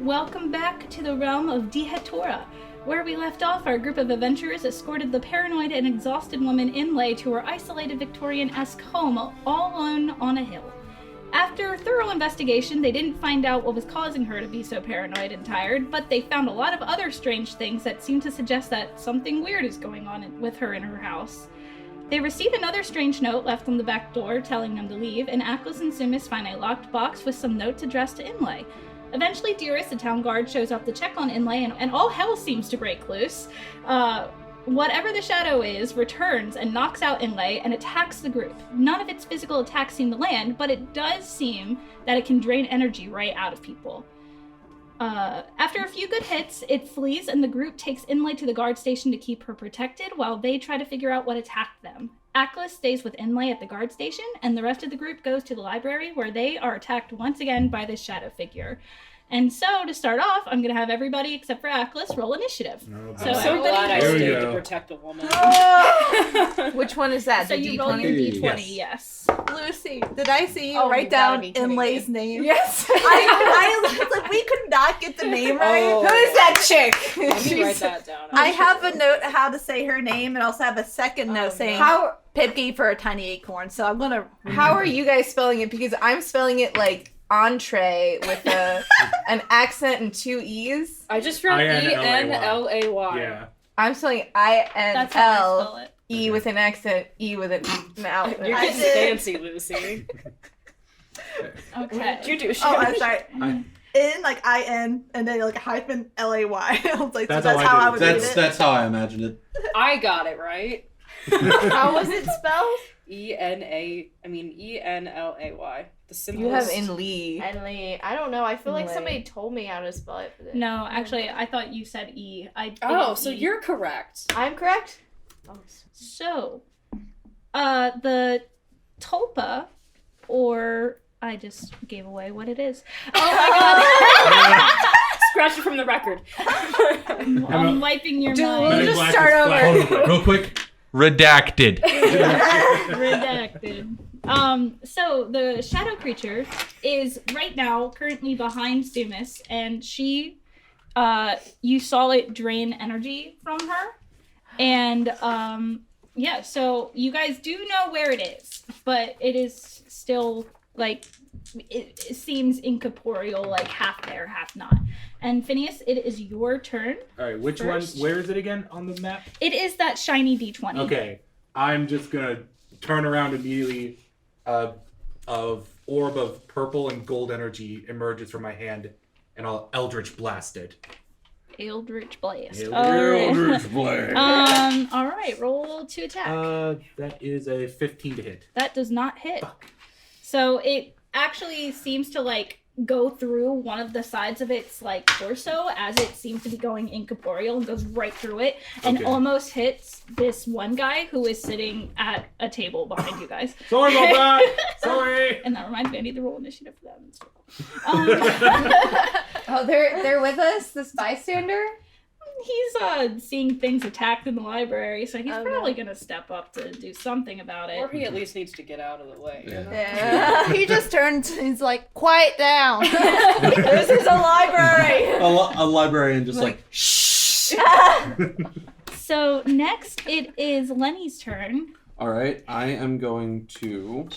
Welcome back to the realm of Dihetora. Where we left off, our group of adventurers escorted the paranoid and exhausted woman Inlay to her isolated Victorian-esque home, all alone on a hill. After thorough investigation, they didn't find out what was causing her to be so paranoid and tired, but they found a lot of other strange things that seem to suggest that something weird is going on with her in her house. They receive another strange note left on the back door telling them to leave, and Aklis and Sumis find a locked box with some notes addressed to Inlay. Eventually, Dearest, the town guard, shows up to check on Inlay, and all hell seems to break loose. Whatever the shadow is returns and knocks out Inlay and attacks the group. None of its physical attacks seem to land, but it does seem that it can drain energy right out of people. After a few good hits, it flees and the group takes Inlay to the guard station to keep her protected while they try to figure out what attacked them. Aklis stays with Inlay at the guard station, and the rest of the group goes to the library where they are attacked once again by this shadow figure. And so, to start off, I'm going to have everybody except for Aklis roll initiative. I'm so glad I stayed to protect a woman. Which one is that? So you roll your d20, yes. Lucy, did I see you write down Inlay's name? Yes. I was like, we could not get the name right. Oh. Who is that chick? Let me write that down. I have a note how to say her name and also have a second note saying Pipki for a tiny acorn. So I'm going to... How are you guys spelling it? Because I'm spelling it like entree with an accent and two E's. I just wrote E-N-L-A-Y. Yeah. I'm spelling That's how I spell it. I-N-L-E with an accent, E with an L. You're getting fancy, Lucy. Okay. What did you do, Oh, I'm sorry. In, like, I-N, and then, like, hyphen L-A-Y. I was like, That's so that's how I how I did would it. read it. That's how I imagined it. I got it right. How was it spelled? E-N-L-A-Y. The simplest. You have in Lee. Enley. I don't know. I feel like Inlay. somebody told me how to spell it. But No, actually, I thought you said E. So E. you're correct. I'm correct? Oh, So, the tulpa, or I just gave away what it is. Oh my Scratch it from the record. god! I'm wiping your Dude, mind. we'll just Black start is over. black. Hold on, real quick. Redacted. Redacted. So the shadow creature is right now currently behind Sumis, and she, you saw it drain energy from her, and yeah. So you guys do know where it is, but it is still like it seems incorporeal, like half there, half not. And Phineas, it is your turn. All right, which First. one? Where is it again on the map? It is that shiny D20. Okay, I'm just gonna turn around immediately. Of orb of purple and gold energy emerges from my hand, and I'll Eldritch blast it. Eldritch Blast. Eldritch Blast. All right, roll to attack. That is a 15 to hit. That does not hit. Fuck. So it actually seems to like go through one of the sides of its like torso as it seems to be going incorporeal and goes right through it and Okay. almost hits this one guy who is sitting at a table behind you guys. Sorry about that. Sorry. And that reminds me, I need to roll initiative for that. Oh, they're with us, this bystander? He's seeing things attacked in the library, so he's Oh, probably no. gonna step up to do something about it. Or he at least needs to get out of the way. Yeah. You know? Yeah. He just turns, he's like, quiet down. This is a library. A librarian just like shh. So next it is Lenny's turn. all right, I am going to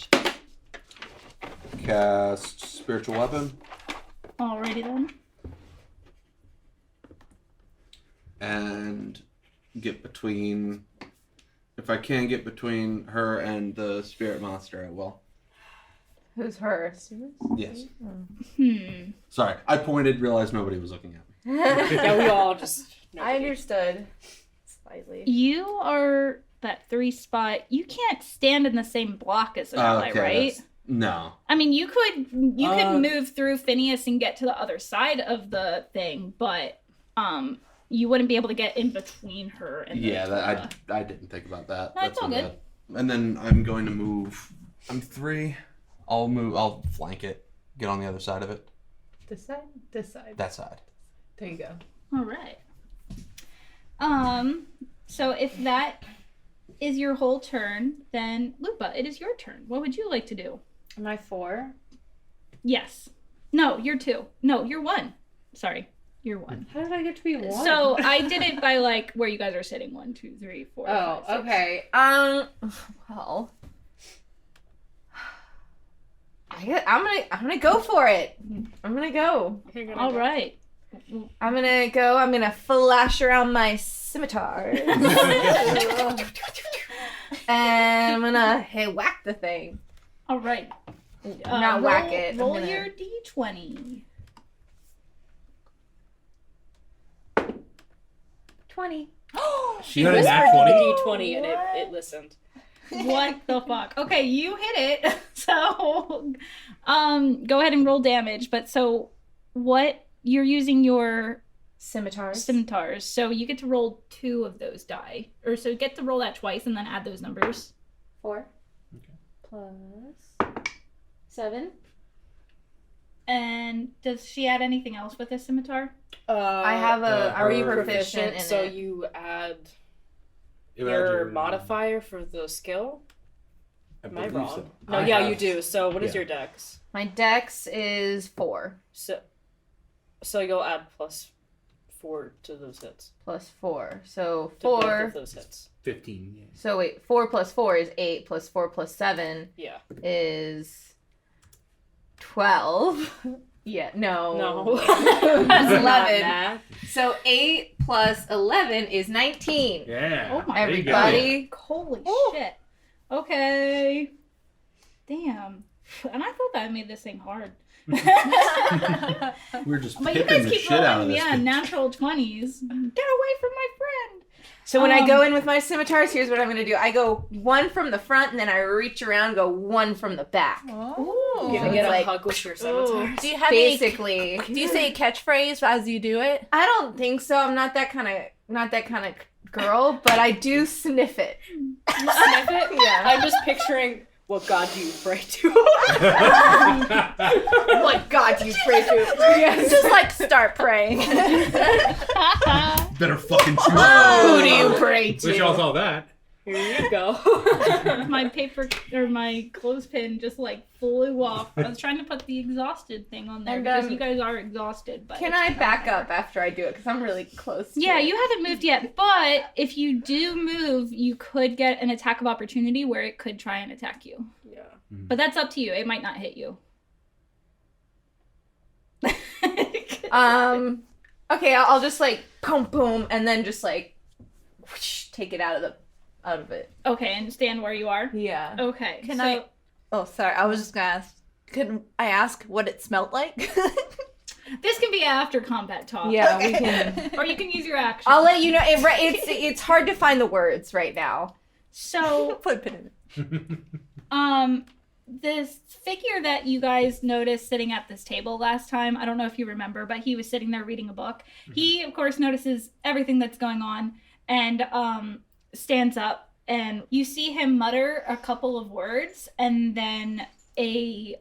cast Spiritual Weapon Alrighty then. and get between. If I can get between her and the spirit monster, I will. Who's her? Yes. Hmm. Sorry, I pointed, realized nobody was looking at me. Yeah, we all just. I understood. Slightly. You are that 3 spot. You can't stand in the same block as an ally, Okay, right? No. I mean, you could move through Phineas and get to the other side of the thing, but you wouldn't be able to get in between her and Yeah, the that I didn't think about that. No, it's all my good. bad. And then I'm going to move. I'm 3. I'll flank it. Get on the other side of it. This side? This side. That side. There you go. All right. So if that is your whole turn, then Lupa, it is your turn. What would you like to do? Am I 4? Yes. No, you're 2. No, you're 1. Sorry, you're 1. How did I get to be 1? So I did it by like where you guys are sitting. 1, 2, 3, 4. Oh, 5, 6. Okay. Well, I'm gonna go for it. I'm gonna go. All right. I'm gonna flash around my scimitar. And I'm gonna whack the thing. All right. Not whack it. I'm Roll gonna- your d20. 20. She Whispered got a nat to 20. the D20 and it listened. What the fuck? Okay, you hit it. So, go ahead and roll damage. But so, what you're using your Scimitars. scimitars, so you get to roll 2 of those die, or so you get to roll that twice and then add those numbers. 4. Okay. Plus 7. And does she add anything else with this scimitar? I have a. Are you her- proficient in so it? you add You add your modifier for the skill? Am I believe wrong? so. No, I yeah, have- you do. So what is yeah. your dex? My dex is 4 So you'll add +4 to those hits. plus 4. So To both 4. of those hits. 15. Yeah. So wait, 4 plus 4 is 8. Plus 4 plus 7 Yeah. is 12. Yeah, no. No. That's 11. Math. So 8 plus 11 is 19. Yeah. Oh my there you go. Everybody. Holy Ooh. shit. Okay. Damn. And I thought that made this thing hard. We're just But you pipping guys the keep shit out of rolling, this. yeah, bitch. natural 20s. Get away from my friend. So when I go in with my scimitars, here's what I'm going to do. I go 1 from the front, and then I reach around, go 1 from the back. Oh. You So can get it's a like- hug with your scimitar. Do you have Basically. do you say a catchphrase as you do it? I don't think so. I'm not that kind of girl, but I do sniff it. You sniff it? Yeah. I'm just picturing what god do you pray to? What god do you pray to? Yes. Just like start praying. Better fucking choose. Who do you pray Wish y'all to? saw that. Here you go. My paper or my clothespin just like flew off. I was trying to put the exhausted thing on there And, because you guys are exhausted. But Can it's I not back there. up after I do it? Because I'm really close to Yeah, it. you haven't moved yet, but if you do move, you could get an attack of opportunity where it could try and attack you. Yeah. But that's up to you. It might not hit you. Okay, I'll just like boom, boom, and then just like whoosh, take it out of it. Okay, and stand where you are. Yeah. Okay. Can so I- Oh, sorry. I was just gonna ask. Could I ask what it smelled like? This can be after combat talk. Yeah, we can. Or you can use your action. I'll let you know. It's hard to find the words right now. So, Put a pin in it. this figure that you guys noticed sitting at this table last time, I don't know if you remember, but he was sitting there reading a book. He, of course, notices everything that's going on and stands up, and you see him mutter a couple of words, and then a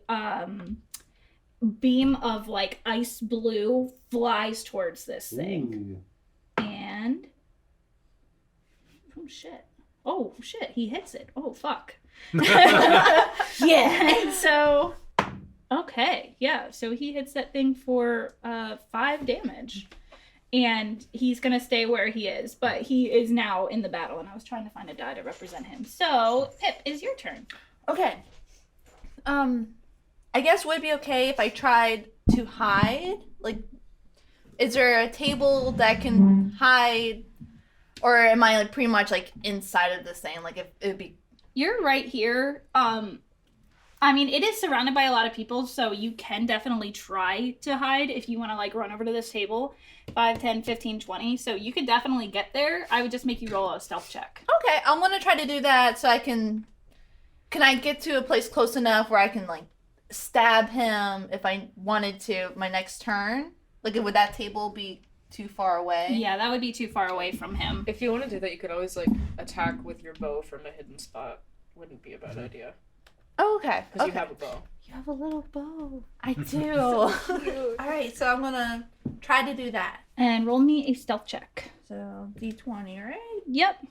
beam of like ice blue flies towards this thing. And oh shit, he hits it. Oh fuck. Yeah. And so okay, yeah. So he hits that thing for 5 damage. And he's gonna stay where he is, but he is now in the battle, and I was trying to find a die to represent him. So, Pip, is your turn. Okay. I guess would it be okay if I tried to hide? Like, is there a table that can hide, or am I like pretty much like inside of this thing? Like, if it would be You're right here. I mean, it is surrounded by a lot of people, so you can definitely try to hide if you want to, like, run over to this table. 5, 10, 15, 20. So you could definitely get there. I would just make you roll a stealth check. okay. I'm gonna try to do that so I can. Can I get to a place close enough where I can like stab him if I wanted to my next turn? Like, would that table be too far away? Yeah, that would be too far away from him. If you want to do that, you could always like attack with your bow from a hidden spot. Wouldn't be a bad idea. Oh, okay. Because Okay. you have a bow. You have a little bow. I do. All right, so I'm gonna try to do that. And roll me a stealth check. So D20, right? Yep.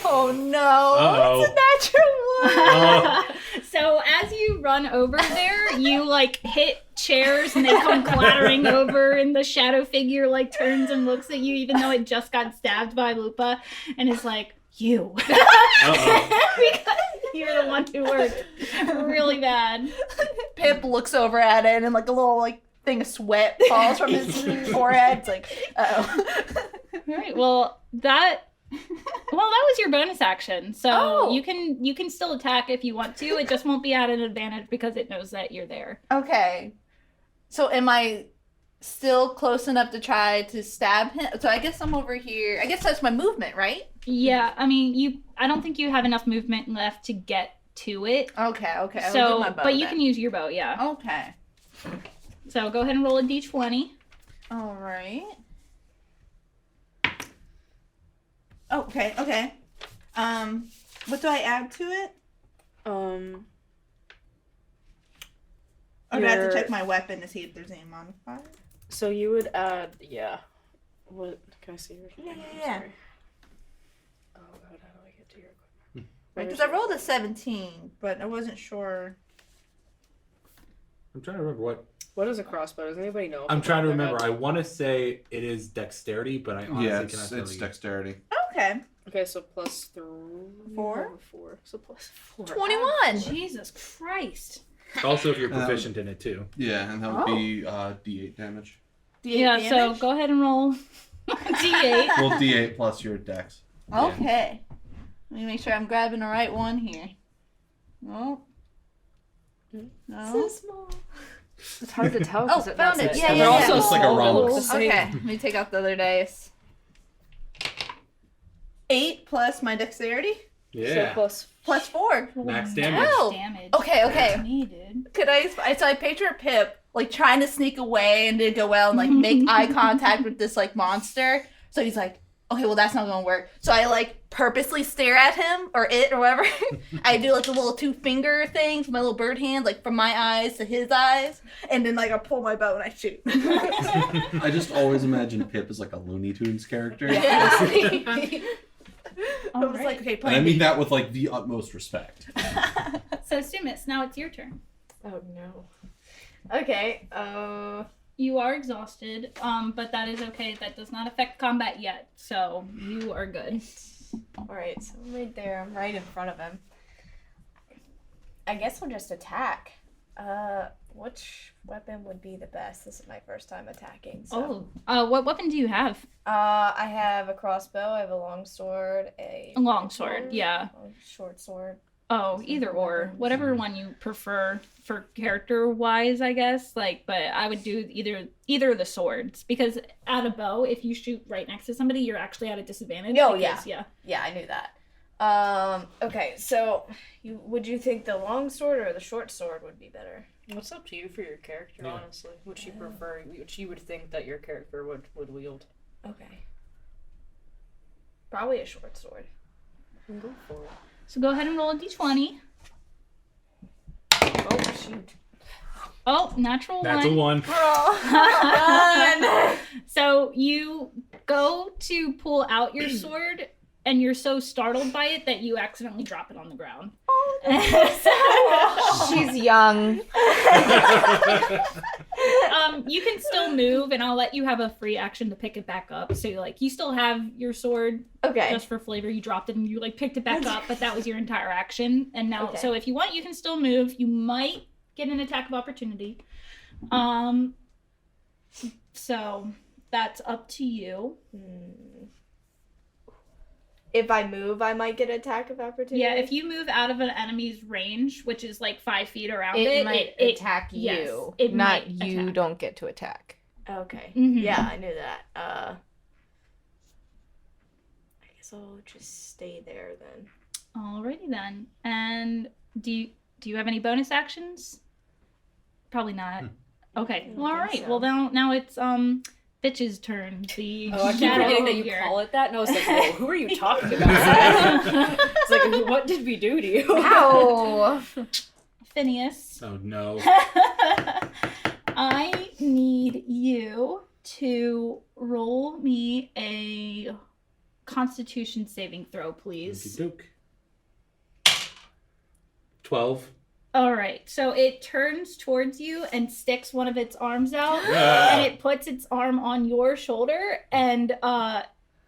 Oh no! Uh-oh. It's a natural one. So as you run over there, you like hit chairs and they come clattering over, and the shadow figure like turns and looks at you, even though it just got stabbed by Lupa, and is like, "You." Because you're the one who worked really bad. Pip looks over at it, and like a little like thing of sweat falls from his forehead. It's like, oh. All right. Well, that was your bonus action. So Oh. you can still attack if you want to. It just won't be at an advantage because it knows that you're there. Okay. So am I still close enough to try to stab him? So I guess I'm over here. I guess that's my movement, right? Yeah. I mean, I don't think you have enough movement left to get to it. Okay. I'll do So, my bow but you then. can use your bow. Yeah. Okay. So go ahead and roll a d20. All right. Okay. What do I add to it? Or do I have to Your- check my weapon to see if there's any modifier? So you would add, yeah. What can I see yours? Yeah. Sorry. Oh god, how do I get to your equipment? Because I rolled a 17, but I wasn't sure. I'm trying to remember what. What is a crossbow? Does anybody know? I'm trying to remember. I want to say it is dexterity, but I honestly Yeah, cannot tell it's you. dexterity. Okay. Okay, so plus 3. 4? 4. So plus 4. 21. Jesus Christ. Also, if you're proficient in it too. Yeah, and that would be D8 damage. D8 Yeah. damage? So go ahead and roll d8. Well, D8 plus your dex. Okay. Let me make sure I'm grabbing the right one here. Oh. No. small. It's hard to tell. Oh, 'cause it found does it. it. Yeah, And yeah, they're yeah. also It's like a small, relic. they look the same. Okay. Let me take out the other dice. 8 plus my dexterity Yeah. So plus 4. Max damage. Ow. Damage. Okay. Needed. Could I picture Pip like trying to sneak away and didn't go well and like make eye contact with this like monster. So he's like, okay, well that's not gonna work. So I like purposely stare at him or it or whatever. I do like the little 2-finger thing with my little bird hand, like from my eyes to his eyes, and then like I pull my bow and I shoot. I just always imagine Pip as like a Looney Tunes character. Yeah. I All was right. like, okay, And I plan mean B. that with like the utmost respect. So Sumis, now it's your turn. Oh no. Okay. You are exhausted, but that is okay. That does not affect combat yet, so you are good. All right. So I'm right there. I'm right in front of him. I guess I'll just attack. Which weapon would be the best? This is my first time attacking. So. What weapon do you have? I have a crossbow. I have a long sword. A Long sword, yeah. A short sword. Oh, either or, whatever one you prefer for character wise, I guess. Like, but I would do either of the swords because at a bow, if you shoot right next to somebody, you're actually at a disadvantage. Oh, because, yeah. Yeah, I knew that. Okay, so would you think the long sword or the short sword would be better? What's up to you for your character, Yeah. honestly? Which you prefer, which you would think that your character would wield. Okay. Probably a short sword. Go for it. So go ahead and roll a d20. Oh shoot! Oh, natural That's a one. 1. So you go to pull out your sword, and you're so startled by it that you accidentally drop it on the ground. She's young. You can still move, and I'll let you have a free action to pick it back up. So, like, you still have your sword Okay. just for flavor. You dropped it, and you like picked it back up, but that was your entire action. And now, Okay. so if you want, you can still move. You might get an attack of opportunity. So that's up to you. If I move, I might get attack of opportunity. Yeah, if you move out of an enemy's range, which is like 5 feet around It it, might it attack yes, you. it not might you attack. don't get to attack. Okay. Mhm. Yeah, I knew that. I guess I'll just stay there then. Alrighty then. And do you have any bonus actions? Probably not. Okay. don't Well, all think right. so. Well, now it's Bitch's turn. The Oh, I keep shadow forgetting that you figure. call it that, and I was like, whoa, who are you talking about? It's like, what did we do to you? Ow! Phineas. Oh no. I need you to roll me a Constitution saving throw, please. Okey-doke. 12. All right, so it turns towards you and sticks one of its arms out, Yeah. and it puts its arm on your shoulder, and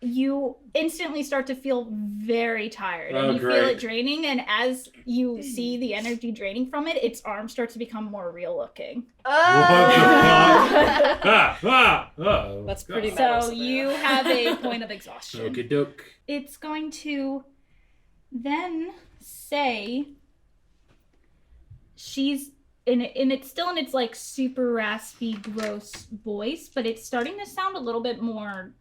you instantly start to feel very tired, and you feel great. it draining, and as you see the energy draining from it, its arm starts to become more real looking. What the fuck? Oh, That's pretty God. metal. So you have a point of exhaustion. Okie doke. It's going to then say she's and it's still in its like super raspy, gross voice, but it's starting to sound a little bit more.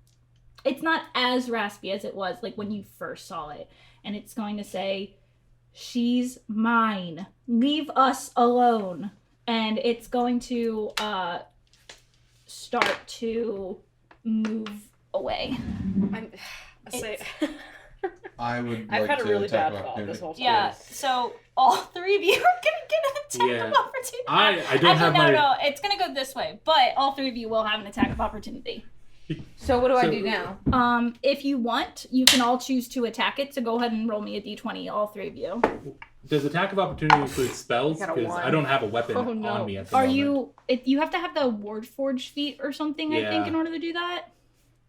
It's not as raspy as it was like when you first saw it, and it's going to say, "She's mine. Leave us alone." And it's going to start to move away. I would like I've had a to really attack bad of thought opportunity. this whole time. Yeah, so all three of you are gonna get an attack Yeah. of opportunity. I don't have my. No, it's gonna go this way, but all three of you will have an attack of opportunity. So what do I So- do now? If you want, you can all choose to attack it, so go ahead and roll me a d20, all three of you. Does attack of opportunity include spells? I got a Because one. I don't have a weapon Oh, no. on me at the Are moment. you have to have the Ward Forge feat or something, I think, Yeah. in order to do that?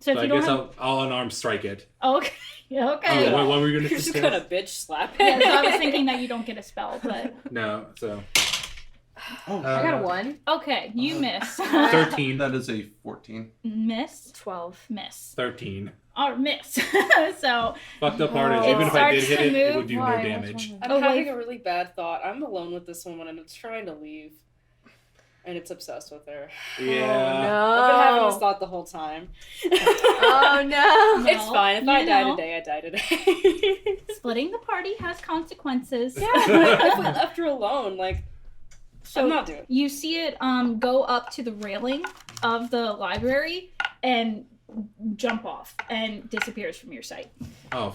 So if So I you don't guess have... I'll unarmed strike it. Okay, okay. Oh, what were we gonna You're just say? gonna bitch slap Yeah, it. so I was thinking that you don't get a spell, but... No, so. Oh, I got a 1. Okay, you miss. 13. that is a 14. Miss. 12. Miss. 13. Or miss. So... Fucked up part is, It even if I did starts hit to it, it move. would do Why? no damage. I'm Oh, having wait. a really bad thought. I'm alone with this woman and it's trying to leave. And it's obsessed with her. Yeah. I've been having this thought the whole time. Oh no. It's fine. If I you die know. today, I die today. Splitting the party has consequences. Yeah, but if we left her alone, like, So I'm not doing it. you see it go up to the railing of the library and jump off and disappears from your sight. Oh,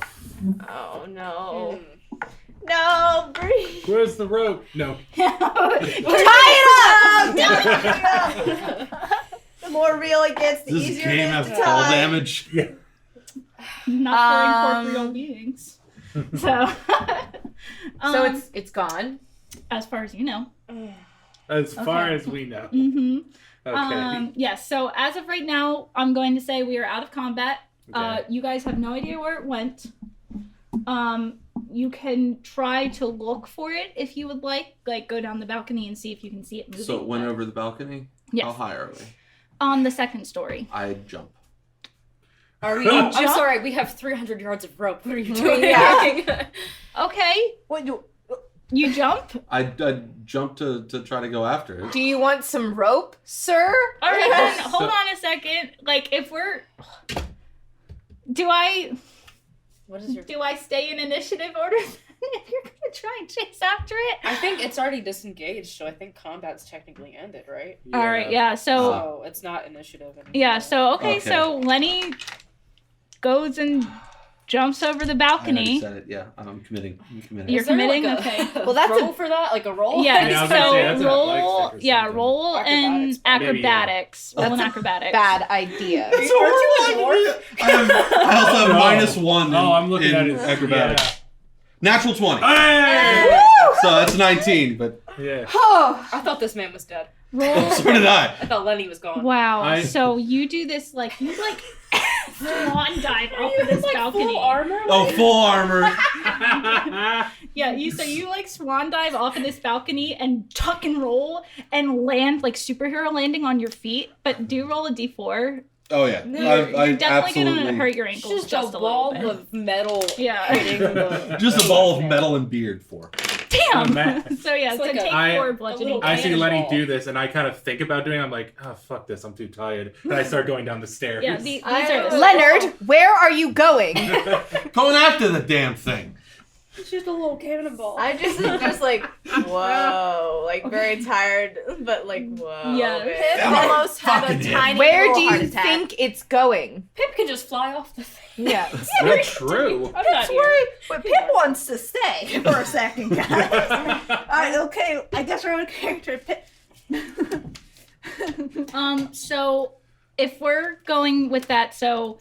Oh no. Mm. No, breathe. where's the rope? No. Tie it up! The more real it gets, the Does easier this it game is have to fall tie. damage? Not for incorporeal beings. So, So it's gone. as far as you know. As far Okay. as we know. Mm-hmm. Okay. Yes. So as of right now, I'm going to say we are out of combat. Okay. You guys have no idea where it went. You can try to look for it if you would like go down the balcony and see if you can see it moving. So it went but- over the balcony? Yes. How high are we? On the second story. I jump. Are we? I'm I'm sorry. We have 300 yards of rope. What are you doing? Yeah. Okay. What do You jump. I jump to try to go after it. Do you want some rope, sir? All right, then So- hold on a second. Like, if we're, do I What is your? stay in initiative order? If you're gonna try and chase after it. I think it's already disengaged, so I think combat's technically ended, right? All right, yeah. So So it's not initiative anymore. yeah. So okay. Okay. So Lenny goes and jumps over the I already balcony. said it. Yeah, I'm committing. I'm committing. You're Is there, committing? like, Okay. Well, that's roll for that, like a roll. Yeah. Yeah, I was gonna say, that's so an roll. athletics check or Yeah. something. Roll and Acrobatics, maybe, yeah. acrobatics. Roll and acrobatics. Bad idea. Aren't you a dwarf? I also have No. -1 in, Oh, I'm looking in at his acrobatics. Natural 20. Hey! So that's 19, but Yeah. Oh, I thought this man was dead. Roll. so did I. I thought Lenny was gone. Wow. I- So you do this like you swan dive off of this balcony. Full armor. Oh, full armor. Yeah, you swan dive off of this balcony and tuck and roll and land like superhero landing on your feet, but do roll a d4. Oh yeah. You're definitely absolutely. gonna hurt your It's ankles just a a ball little bit. of metal. Yeah. hitting the- Just a ball of metal and beard for. Damn. Oh, man. So yeah, It's so like take I- 4 a bludgeoning. little I see Cannonball. Lenny do this, and I kind of think about doing it. I'm like, oh, fuck this. I'm too tired. And I start going down the stairs. Yeah, these are the Leonard, where are you going? Going after the damn thing. It's just a little cannonball. I just like, whoa, like very tired, but like, whoa. Yeah. man. Pip Am I almost had a fucking him? tiny Where little do heart you attack. think it's going? Pip can just fly off the thing. Yeah. That's true. I'm not here. But Pip wants to stay for a second, guys. Okay, I guess we're on character. Pip. So if we're going with that, so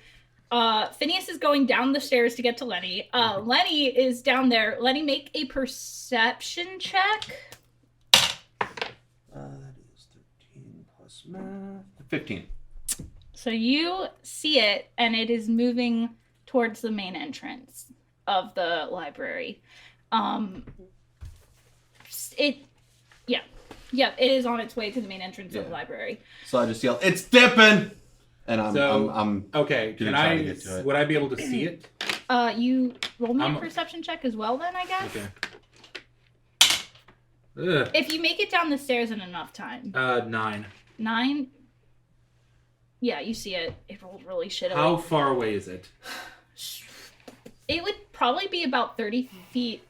Phineas is going down the stairs to get to Lenny. Lenny is down there. Lenny, make a perception check. 15. So you see it, and it is moving towards the main entrance of the library. It is on its way to the main entrance of the library. So I just yell, "It's dipping!" And I'm okay. gonna try to get to it. Would I be able to see it? You roll me a perception check as well, then I guess. Okay. Ugh. If you make it down the stairs in enough time. 9. 9. Yeah, you see it. It rolled really shittily. How far away is it? It would probably be about 30 feet.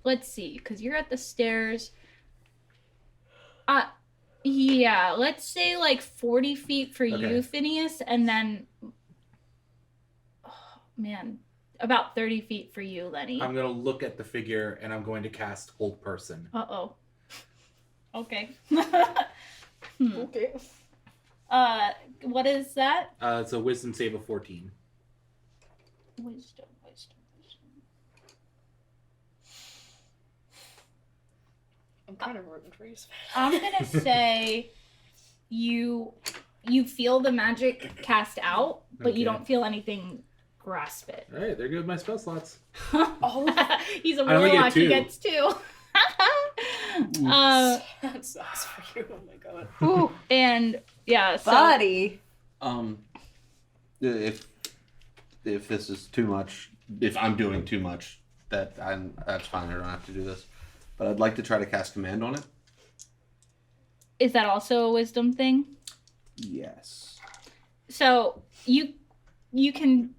Let's see, because you're at the stairs. Yeah, let's say like 40 feet for you, Phineas, and then, about 30 feet for you, Lenny. I'm going to look at the figure, and I'm going to cast Hold Person. Uh-oh. Okay. Okay. What is that? It's a Wisdom save of 14. Wisdom. I'm kind of rooting for you. I'm gonna say you feel the magic cast out, but you Okay. don't feel anything grasp it. All right, there go my spell slots. He's a I only get warlock. He 2. gets 2. That sucks for you. Oh my god. And yeah, so Buddy. If this is too much, if I'm doing too much, that's fine. I don't have to do this. But I'd like to try to cast command on it. is that also a wisdom thing? Yes. So you can,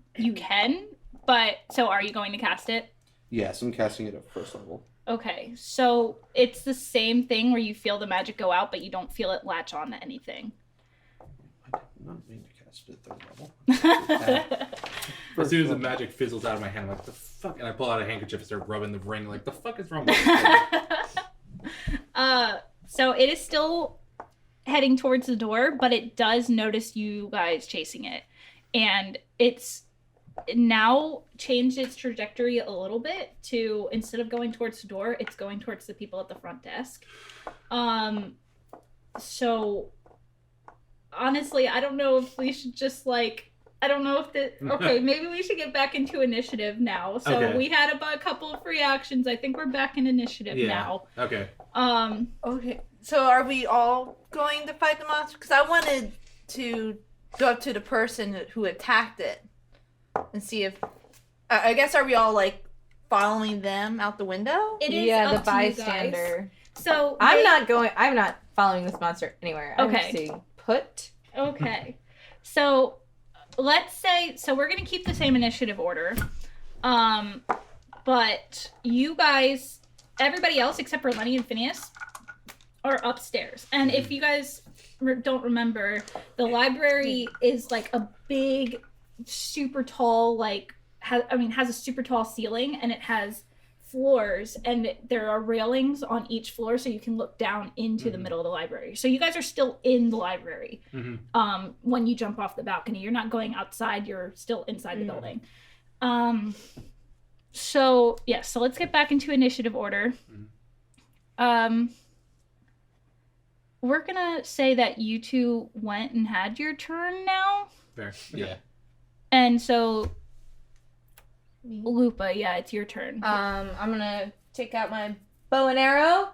but so are you going to cast it? Yes, I'm casting it at first level. Okay, so it's the same thing where you feel the magic go out, but you don't feel it latch on to anything. I did not mean to cast it at third level. As soon as the magic fizzles out of my hand, I'm like, the fuck? And I pull out a handkerchief and start rubbing the ring. Like, the fuck is wrong with this? So it is still heading towards the door, but it does notice you guys chasing it. And it's now changed its trajectory a little bit to, instead of going towards the door, it's going towards the people at the front desk. So honestly, I don't know if we should just okay, maybe we should get back into initiative now. So Okay. we had about a couple of free actions. I think we're back in initiative now. Okay. Okay. So are we all going to fight the monster? Because I wanted to go up to the person who attacked it and see if. I guess are we all like following them out the window? It is Yeah, up the to you guys. bystander. So I'm not following this monster anywhere. I'm Okay. staying put. Okay. So let's say we're gonna keep the same initiative order. But you guys, everybody else except for Lenny and Phineas, are upstairs. And if you guys don't remember, the library is like a big, super tall, has a super tall ceiling, and it has floors, and there are railings on each floor, so you can look down into the middle of the library. So you guys are still in the library when you jump off the balcony. You're not going outside, you're still inside the building. So let's get back into initiative order. We're gonna say that you two went and had your turn now. Fair. Yeah. And so Lupa, it's your turn. I'm gonna take out my bow and arrow,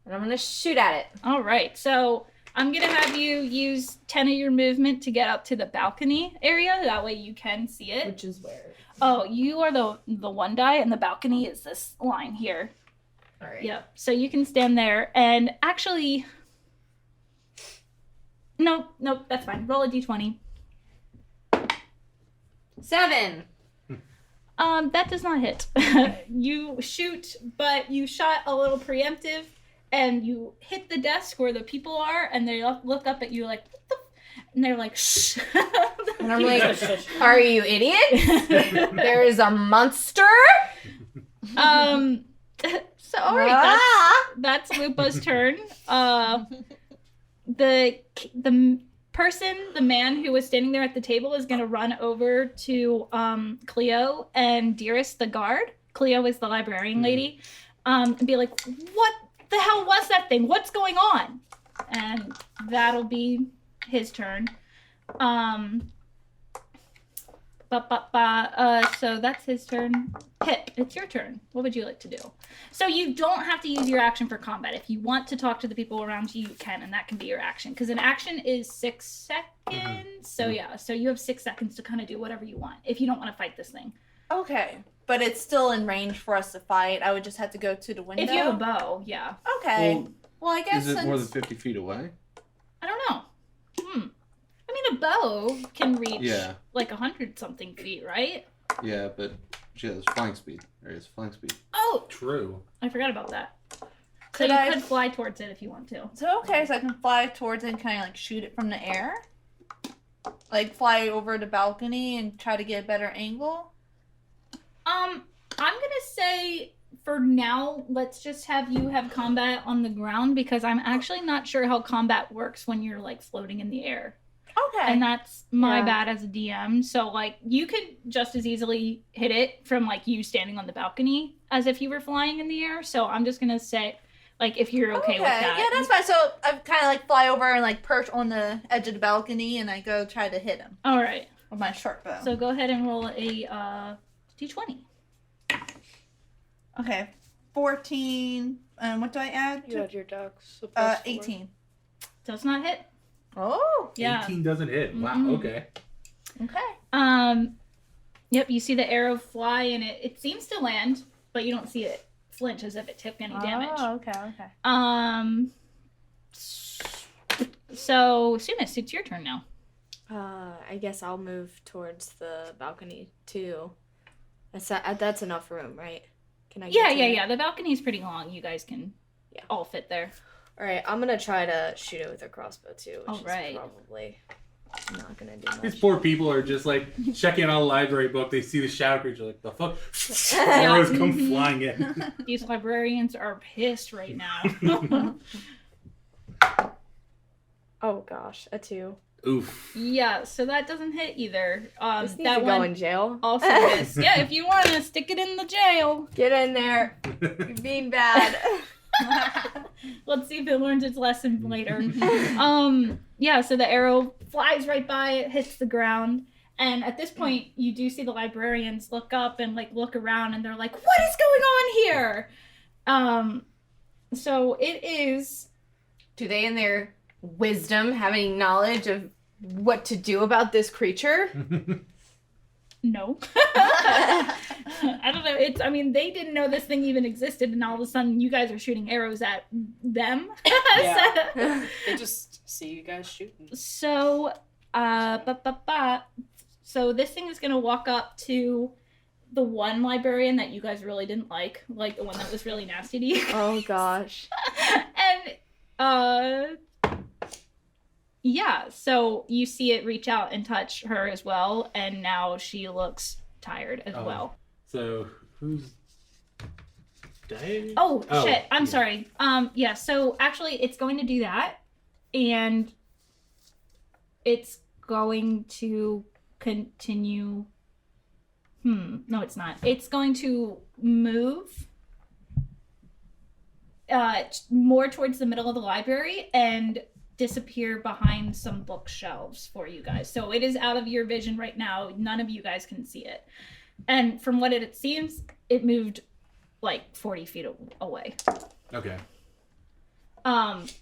and I'm gonna shoot at it. All right, so I'm gonna have you use 10 of your movement to get up to the balcony area. That way you can see it. Which is where? Oh, you are the one die, and the balcony is this line here. All right. Yep. So you can stand there, and actually, nope, that's fine. Roll a d20. 7. That does not hit. You shoot, but you shot a little preemptive, and you hit the desk where the people are, and they look up at you like, what the? And they're like, shh. And I'm like, are you idiots? There is a monster? So all right, that's Lupa's turn. The man who was standing there at the table is going to run over to Cleo and Dearest, the guard. Cleo is the librarian lady, and be like, "What the hell was that thing? What's going on?" and that'll be his turn. So that's his turn. Pip, it's your turn. What would you like to do? So you don't have to use your action for combat. If you want to talk to the people around you, you can, and that can be your action. Because an action is 6 seconds. So yeah, so you have 6 seconds to kind of do whatever you want if you don't want to fight this thing. Okay. But it's still in range for us to fight. I would just have to go to the window. If you have a bow, yeah. Okay. Well, I guess Is it more than 50 feet away? I don't know. I mean, a bow can reach like 100-something feet, right? Yeah, but she has flying speed. There is flying speed. Oh, True. I forgot about that. So Could you I- could fly towards it if you want to. So, okay, so I can fly towards it and kind of like shoot it from the air? Like fly over the balcony and try to get a better angle? I'm gonna say for now, let's just have you have combat on the ground because I'm actually not sure how combat works when you're like floating in the air. Okay. And that's my Yeah. bad as a DM. So like you could just as easily hit it from like you standing on the balcony as if you were flying in the air. So I'm just gonna say like if you're okay with that. Yeah, that's fine. So I kind of like fly over and like perch on the edge of the balcony and I go try to hit him All right. with my short bow. So go ahead and roll a d20. Okay. 14. And what do I add? You had your ducks. So plus 4. 18. Does not hit. Oh. Yeah. 18 doesn't hit. Wow, Mhm. okay. Okay. Yep, you see the arrow fly and it seems to land, but you don't see it flinch as if it took any damage. Oh, okay. So Sumis, it's your turn now. I guess I'll move towards the balcony too. That's enough room, right? Can I? Get to it? Yeah. The balcony's pretty long. You guys can all fit there. All right, I'm gonna try to shoot it with a crossbow too, which Alright. is probably not gonna do much. These poor people are just like checking on a library book. They see the shadow creature, like the fuck. Yeah. Arrows come Mhm. flying in. These librarians are pissed right now. Oh gosh, a 2. Oof. Yeah, so that doesn't hit either. This needs That to go one in jail. also missed. Yeah, if you want to stick it in the jail. Get in there. You're being bad. Let's see if it learns its lesson later. Yeah, so the arrow flies right by, it hits the ground, and at this point you do see the librarians look up and like look around and they're like, what is going on here? So it is Do they in their wisdom have any knowledge of what to do about this creature? no. I don't know. I mean, they didn't know this thing even existed, and all of a sudden you guys are shooting arrows at them. Yeah. They just see you guys shooting. So, so this thing is gonna walk up to the one librarian that you guys really didn't like the one that was really nasty to you. Oh gosh. And yeah, so you see it reach out and touch her as well, and now she looks tired as well. So who's dying? Oh shit, I'm yeah. sorry. Yeah, so actually it's going to do that, and it's going to continue. No, it's not. It's going to move more towards the middle of the library and disappear behind some bookshelves for you guys. So it is out of your vision right now. None of you guys can see it. And from what it seems, it moved like 40 feet away. Okay.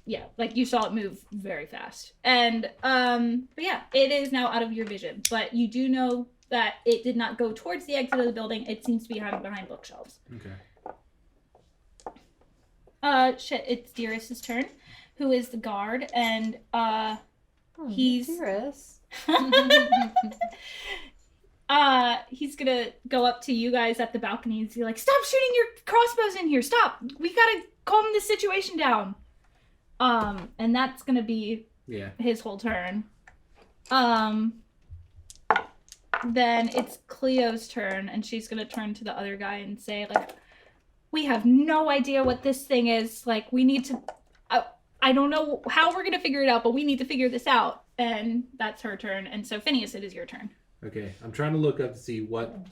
Yeah, like you saw it move very fast. And but yeah, it is now out of your vision. But you do know that it did not go towards the exit of the building. It seems to be hiding behind bookshelves. Okay. Shit, it's Dearest's turn, who is the guard, and he's he's gonna go up to you guys at the balcony and be like, stop shooting your crossbows in here, stop, we gotta calm this situation down. And that's gonna be his whole turn. Then it's Cleo's turn, and she's gonna turn to the other guy and say, like, we have no idea what this thing is, like, we need to, I don't know how we're gonna figure it out, but we need to figure this out. And that's her turn. And so Phineas, it is your turn. Okay. I'm trying to look up to see what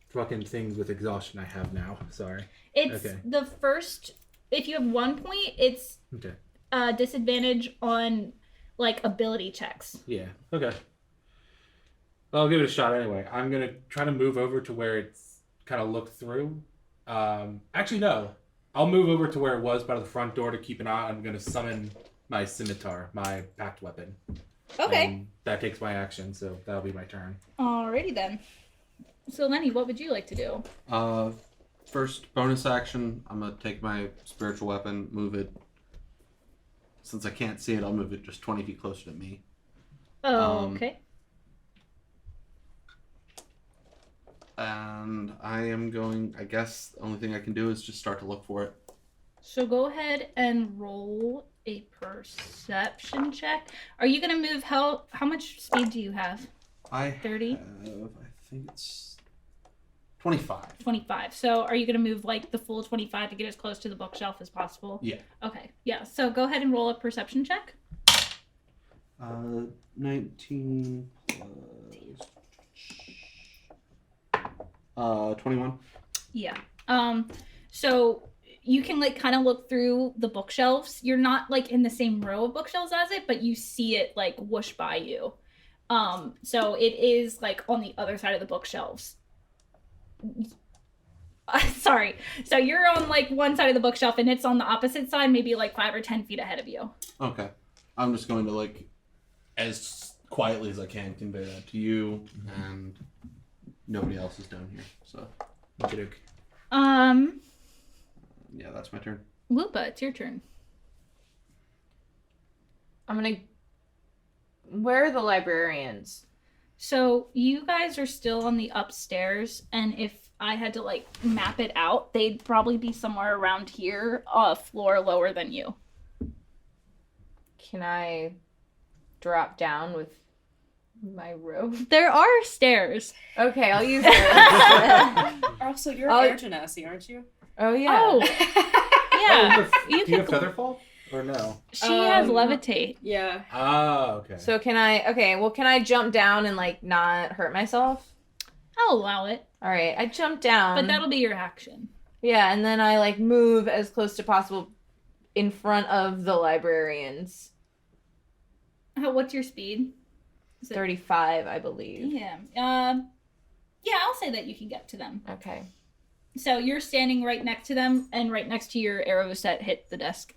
fucking things with exhaustion I have now. Sorry. It's Okay. the first, if you have 1 point, it's Okay. disadvantage on like ability checks. Yeah. Okay. Well, I'll give it a shot anyway. I'm gonna try to move over to where it's kind of looked through. Actually, no. I'll move over to where it was by the front door to keep an eye. I'm gonna summon my scimitar, my packed weapon. Okay. And that takes my action, so that'll be my turn. Alrighty then. So Lenny, what would you like to do? First bonus action, I'm gonna take my spiritual weapon, move it. Since I can't see it, I'll move it just 20 feet closer to me. Oh, okay. And I am going, I guess the only thing I can do is just start to look for it. So go ahead and roll a perception check. Are you gonna move? How much speed do you have? 30? I think it's 25. 25. So are you gonna move like the full 25 to get as close to the bookshelf as possible? Yeah. Okay. Yeah. So go ahead and roll a perception check. 19 plus 21. Yeah. So you can like kind of look through the bookshelves. You're not like in the same row of bookshelves as it, but you see it like whoosh by you. So it is like on the other side of the bookshelves. Sorry. So you're on like one side of the bookshelf and it's on the opposite side, maybe like 5 or 10 feet ahead of you. Okay. I'm just going to, like, as quietly as I can convey that to you, and nobody else is down here, so. Okey-doke. Yeah, that's my turn. Lupa, it's your turn. Where are the librarians? So you guys are still on the upstairs, and if I had to like map it out, they'd probably be somewhere around here, a floor lower than you. Can I drop down with my rope? There are stairs. Okay, I'll use it. Also, you're Oh. Air Genasi, aren't you? Oh, yeah. Oh, yeah. Do you can have Featherfall? Or no? She has Um, levitate. Yeah. Ah, okay. So can I jump down and, like, not hurt myself? I'll allow it, All right, I jump down. but that'll be your action. Yeah, and then I, like, move as close to possible in front of the librarians. What's your speed? Is it 35, I believe. Yeah. Yeah, I'll say that you can get to them. Okay. So you're standing right next to them, and right next to your arrows that hit the desk.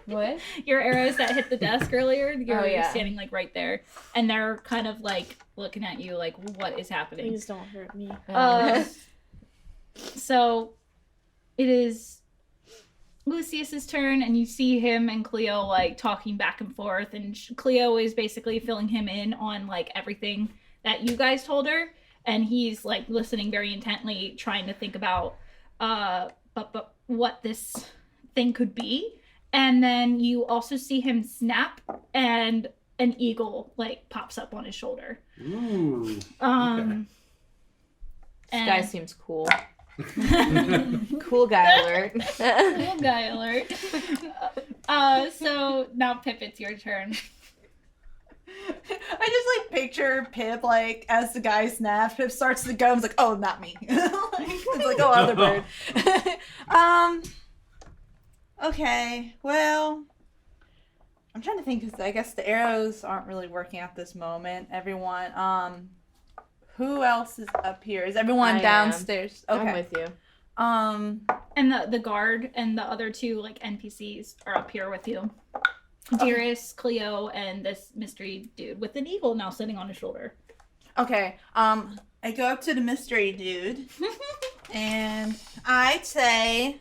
What? Your arrows that hit the desk earlier, you're yeah. standing like right there, and they're kind of like looking at you like, what is happening? Please don't hurt me. So it is Lucius's turn, and you see him and Cleo like talking back and forth, and Cleo is basically filling him in on like everything that you guys told her, and he's like listening very intently, trying to think about but what this thing could be. And then you also see him snap, and an eagle like pops up on his shoulder. Ooh. And This guy seems cool. Cool guy alert. cool guy alert. So now Pip, it's your turn. I just like picture Pip like as the guy snaps, Pip starts to go, and it's like, oh, not me. It's like, oh, other bird. Okay, well, I'm trying to think because I guess the arrows aren't really working at this moment. Everyone, who else is up here? Is everyone I am. downstairs? Okay. I'm with you. And the guard and the other two like NPCs are up here with you. Dearest, Cleo, and this mystery dude with an eagle now sitting on his shoulder. Okay. I go up to the mystery dude, and I'd say,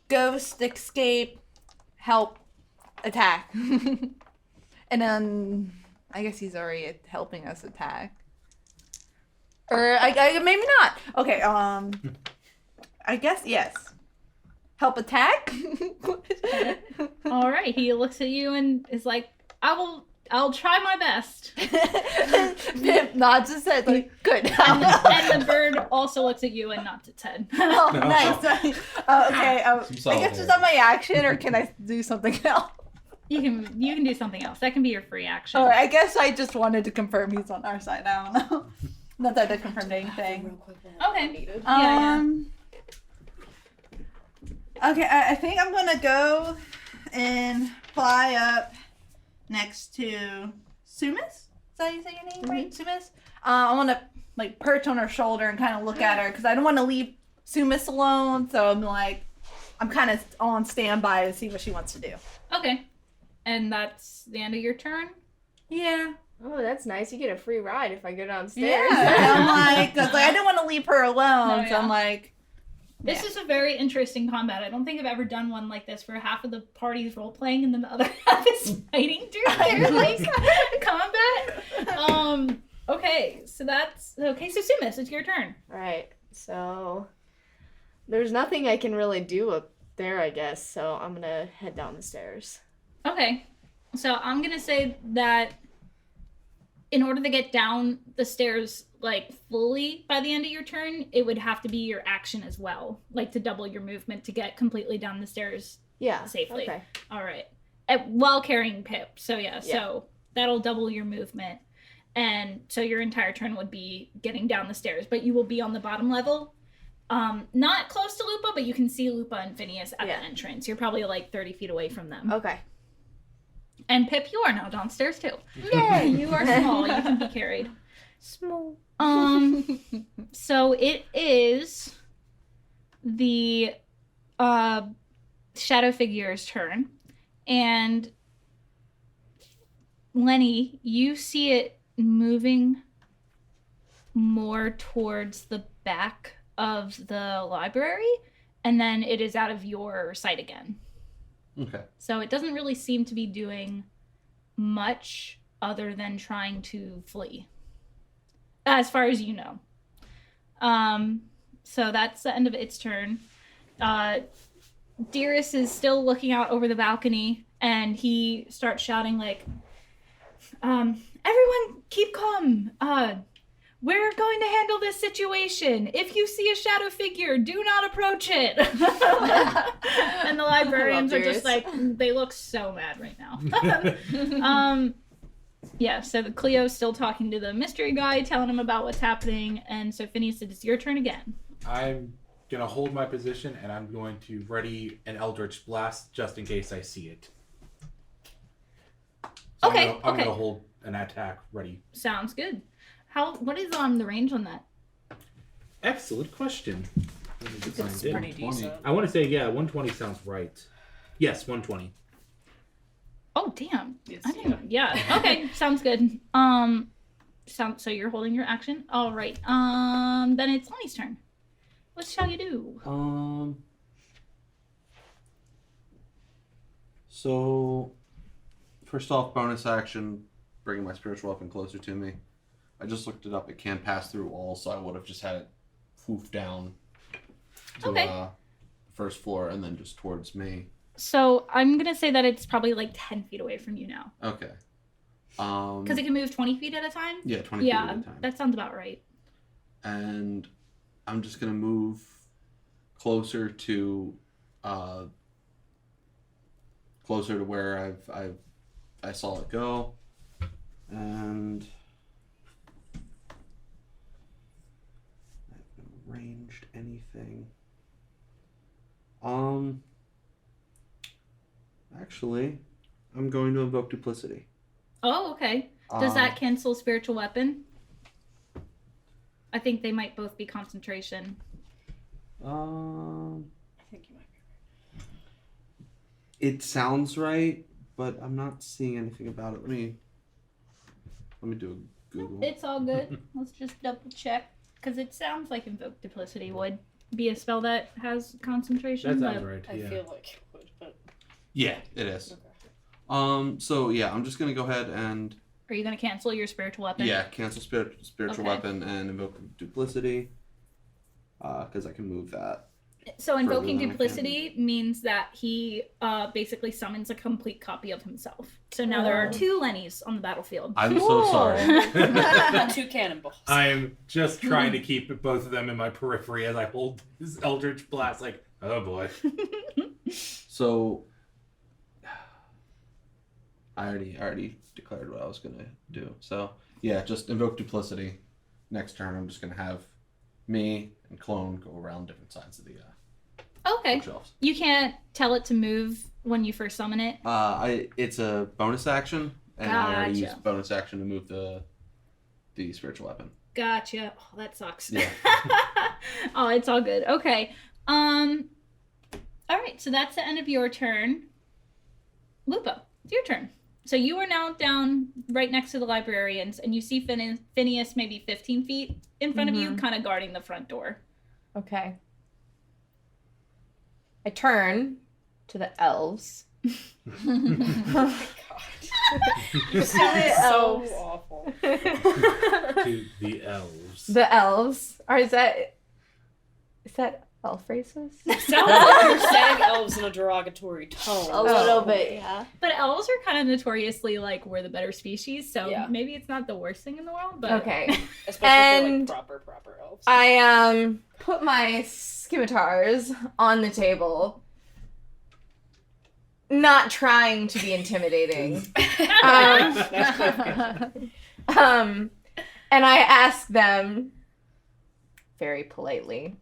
ghost, escape, help, attack. And then I guess he's already helping us attack. Or I maybe not. Okay, I guess yes. Help attack? All right, he looks at you and is like, I'll try my best. Pip nods his head like, good. And the bird also looks at you and nods its head. Oh, nice. Okay, I guess solidarity. is that my action, or can I do something else? You can do something else. That can be your free action. Alright, I guess I just wanted to confirm he's on our side. I don't know. Not that I confirmed anything. Okay. Yeah. Okay, I think I'm gonna go and fly up next to Sumis. Is that how you say your name, right? Sumis. I want to like perch on her shoulder and kind of look at her because I don't want to leave Sumis alone. So I'm kind of on standby to see what she wants to do. Okay. And that's the end of your turn? Yeah. Oh, that's nice. You get a free ride if I go downstairs. Yeah. I'm like, 'cause, like, I don't want to leave her alone. No, So I'm yeah. like, This is a very interesting combat. I don't think I've ever done one like this where half of the party's role playing and then the other half is fighting during their like combat. Okay, so Sumis, it's your turn. Right. So there's nothing I can really do up there, I guess. So I'm gonna head down the stairs. Okay, so I'm gonna say that in order to get down the stairs like fully by the end of your turn, it would have to be your action as well, like to double your movement to get completely down the stairs Yeah. safely. Okay. All right, while carrying Pip. So so that'll double your movement, and so your entire turn would be getting down the stairs, but you will be on the bottom level. Not close to Lupa, but you can see Lupa and Phineas at the entrance. You're probably like 30 feet away from them. Okay. And Pip, you are now downstairs too. Yay! You are small. You can be carried. Small. So it is the shadow figure's turn, and Lenny, you see it moving more towards the back of the library, and then it is out of your sight again. Okay. So it doesn't really seem to be doing much other than trying to flee, as far as you know. So that's the end of its turn. Dearest is still looking out over the balcony, and he starts shouting like, everyone keep calm. We're going to handle this situation. If you see a shadow figure, do not approach it. And the librarians are just like, they look so mad right now. Yeah, so Cleo's still talking to the mystery guy, telling him about what's happening. And so Phineas, it's your turn again. I'm going to hold my position, and I'm going to ready an Eldritch Blast just in case I see it. So Okay, I'm going to hold an attack ready. Sounds good. What is the range on that? Excellent question. Let me get It's signed in. pretty decent. I want to say, 120 sounds right. Yes, 120. Oh, damn. Yes, I didn't, yeah. Okay, sounds good. So you're holding your action? All right. Then it's Lenny's turn. What shall you do? So, first off, bonus action, bringing my spiritual weapon closer to me. I just looked it up. It can pass through walls, so I would have just had it poof down to first floor and then just towards me. So I'm gonna say that it's probably like 10 feet away from you now. Okay. Because it can move 20 feet at a time? Yeah, 20 feet at a time. That sounds about right. And I'm just gonna move closer to where I saw it go, and I haven't arranged anything. Actually, I'm going to invoke duplicity. Oh, okay. Does that cancel spiritual weapon? I think they might both be concentration. I think you might be right. It sounds right, but I'm not seeing anything about it. Let me do a Google. It's all good. Let's just double check. Because it sounds like invoke duplicity would be a spell that has concentration. That sounds right. I Yeah. feel like it would, but Yeah, it is. okay. So yeah, I'm just gonna go ahead and Are you going to cancel your spiritual weapon? cancel spiritual Okay. weapon and invoke duplicity. Because I can move that. So invoking Further than I can. duplicity means that he basically summons a complete copy of himself. So now there are 2 Lennys on the battlefield. I'm so sorry. 2 cannonballs. I'm just trying to keep both of them in my periphery as I hold this Eldritch Blast. Like, oh boy. So I already declared what I was gonna do. So yeah, just invoke duplicity. Next turn, I'm just gonna have me and Clone go around different sides of the Okay. bookshelves. You can't tell it to move when you first summon it. It's a bonus action, and I already Gotcha. used bonus action to move the spiritual weapon. Gotcha. Oh, that sucks. Yeah. Oh, it's all good. Okay. All right. So that's the end of your turn. Lupo, it's your turn. So you are now down right next to the librarians, and you see Phineas maybe 15 feet in front of you, kind of guarding the front door. Okay. I turn to the elves. You're so awful. To the elves. The elves. Or is that elf races? Sounds like you're saying elves in a derogatory tone. A little bit, yeah. But elves are kind of notoriously like we're the better species, so Yeah. maybe it's not the worst thing in the world. But Okay. Especially if they're And like proper elves. I put my scimitars on the table. Not trying to be intimidating. That's good. And I ask them very politely,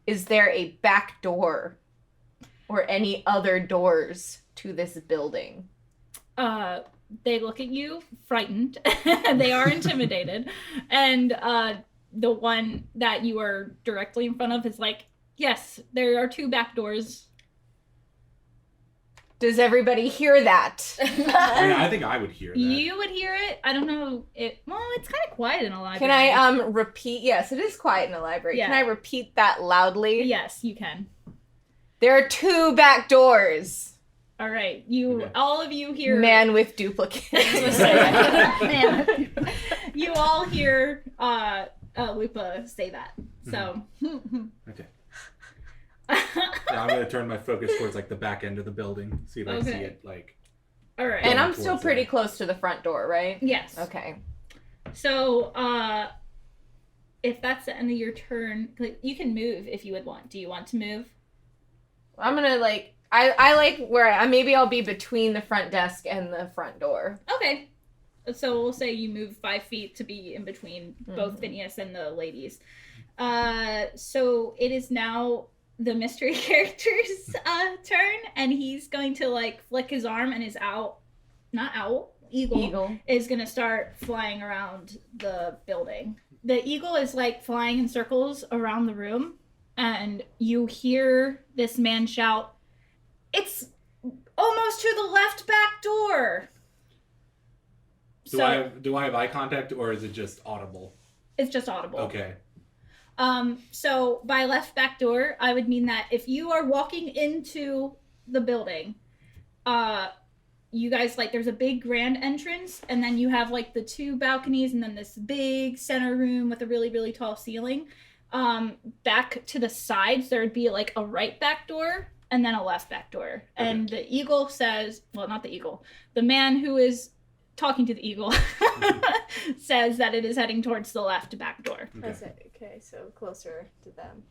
is there a back door or any other doors to this building? they look at you frightened. They are intimidated, and the one that you are directly in front of is like, yes, there are 2 back doors. Does everybody hear that? I mean, I think I would hear that. You would hear it. I don't know. Well, it's kind of quiet in a library. Can I repeat? Yes, it is quiet in the library. Yeah. Can I repeat that loudly? Yes, you can. There are 2 back doors. All right, Okay. all of you hear. Man with duplicate. Man. You all hear Lupa say that. So. Okay. Yeah, I'm gonna turn my focus towards like the back end of the building, see if I see Okay. it like. All right. And I'm Towards still pretty that. close to the front door, right? Yes. Okay. So, if that's the end of your turn, you can move if you would want. Do you want to move? I'm gonna like I like where maybe I'll be between the front desk and the front door. Okay. So we'll say you move 5 feet to be in between both Phineas and the ladies. So it is now the mystery character's turn, and he's going to like flick his arm, and his eagle is going to start flying around the building. The eagle is like flying in circles around the room, and you hear this man shout, "It's almost to the left back door." Do I have eye contact, or is it just audible? It's just audible. Okay. So by left back door, I would mean that if you are walking into the building, you guys, like, there's a big grand entrance, and then you have like the 2 balconies, and then this big center room with a really, really tall ceiling. Back to the sides, there would be like a right back door and then a left back door. Okay. And the eagle says, well, not the eagle, the man who is talking to the eagle says that it is heading towards the left back door. Okay. Okay, so closer to them.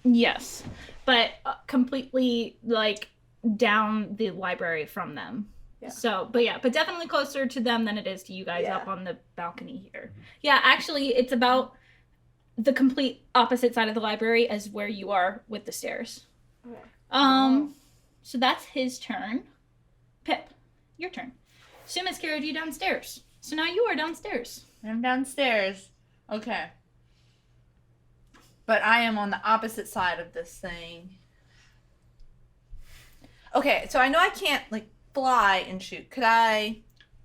Yes, but completely like down the library from them. Yeah. So, but definitely closer to them than it is to you guys Yeah. up on the balcony here. Yeah, actually, it's about the complete opposite side of the library as where you are with the stairs. Okay. So that's his turn. Pip, your turn. Suma's carried you downstairs, so now you are downstairs. I'm downstairs. Okay. But I am on the opposite side of this thing. Okay, so I know I can't, like, fly and shoot. Could I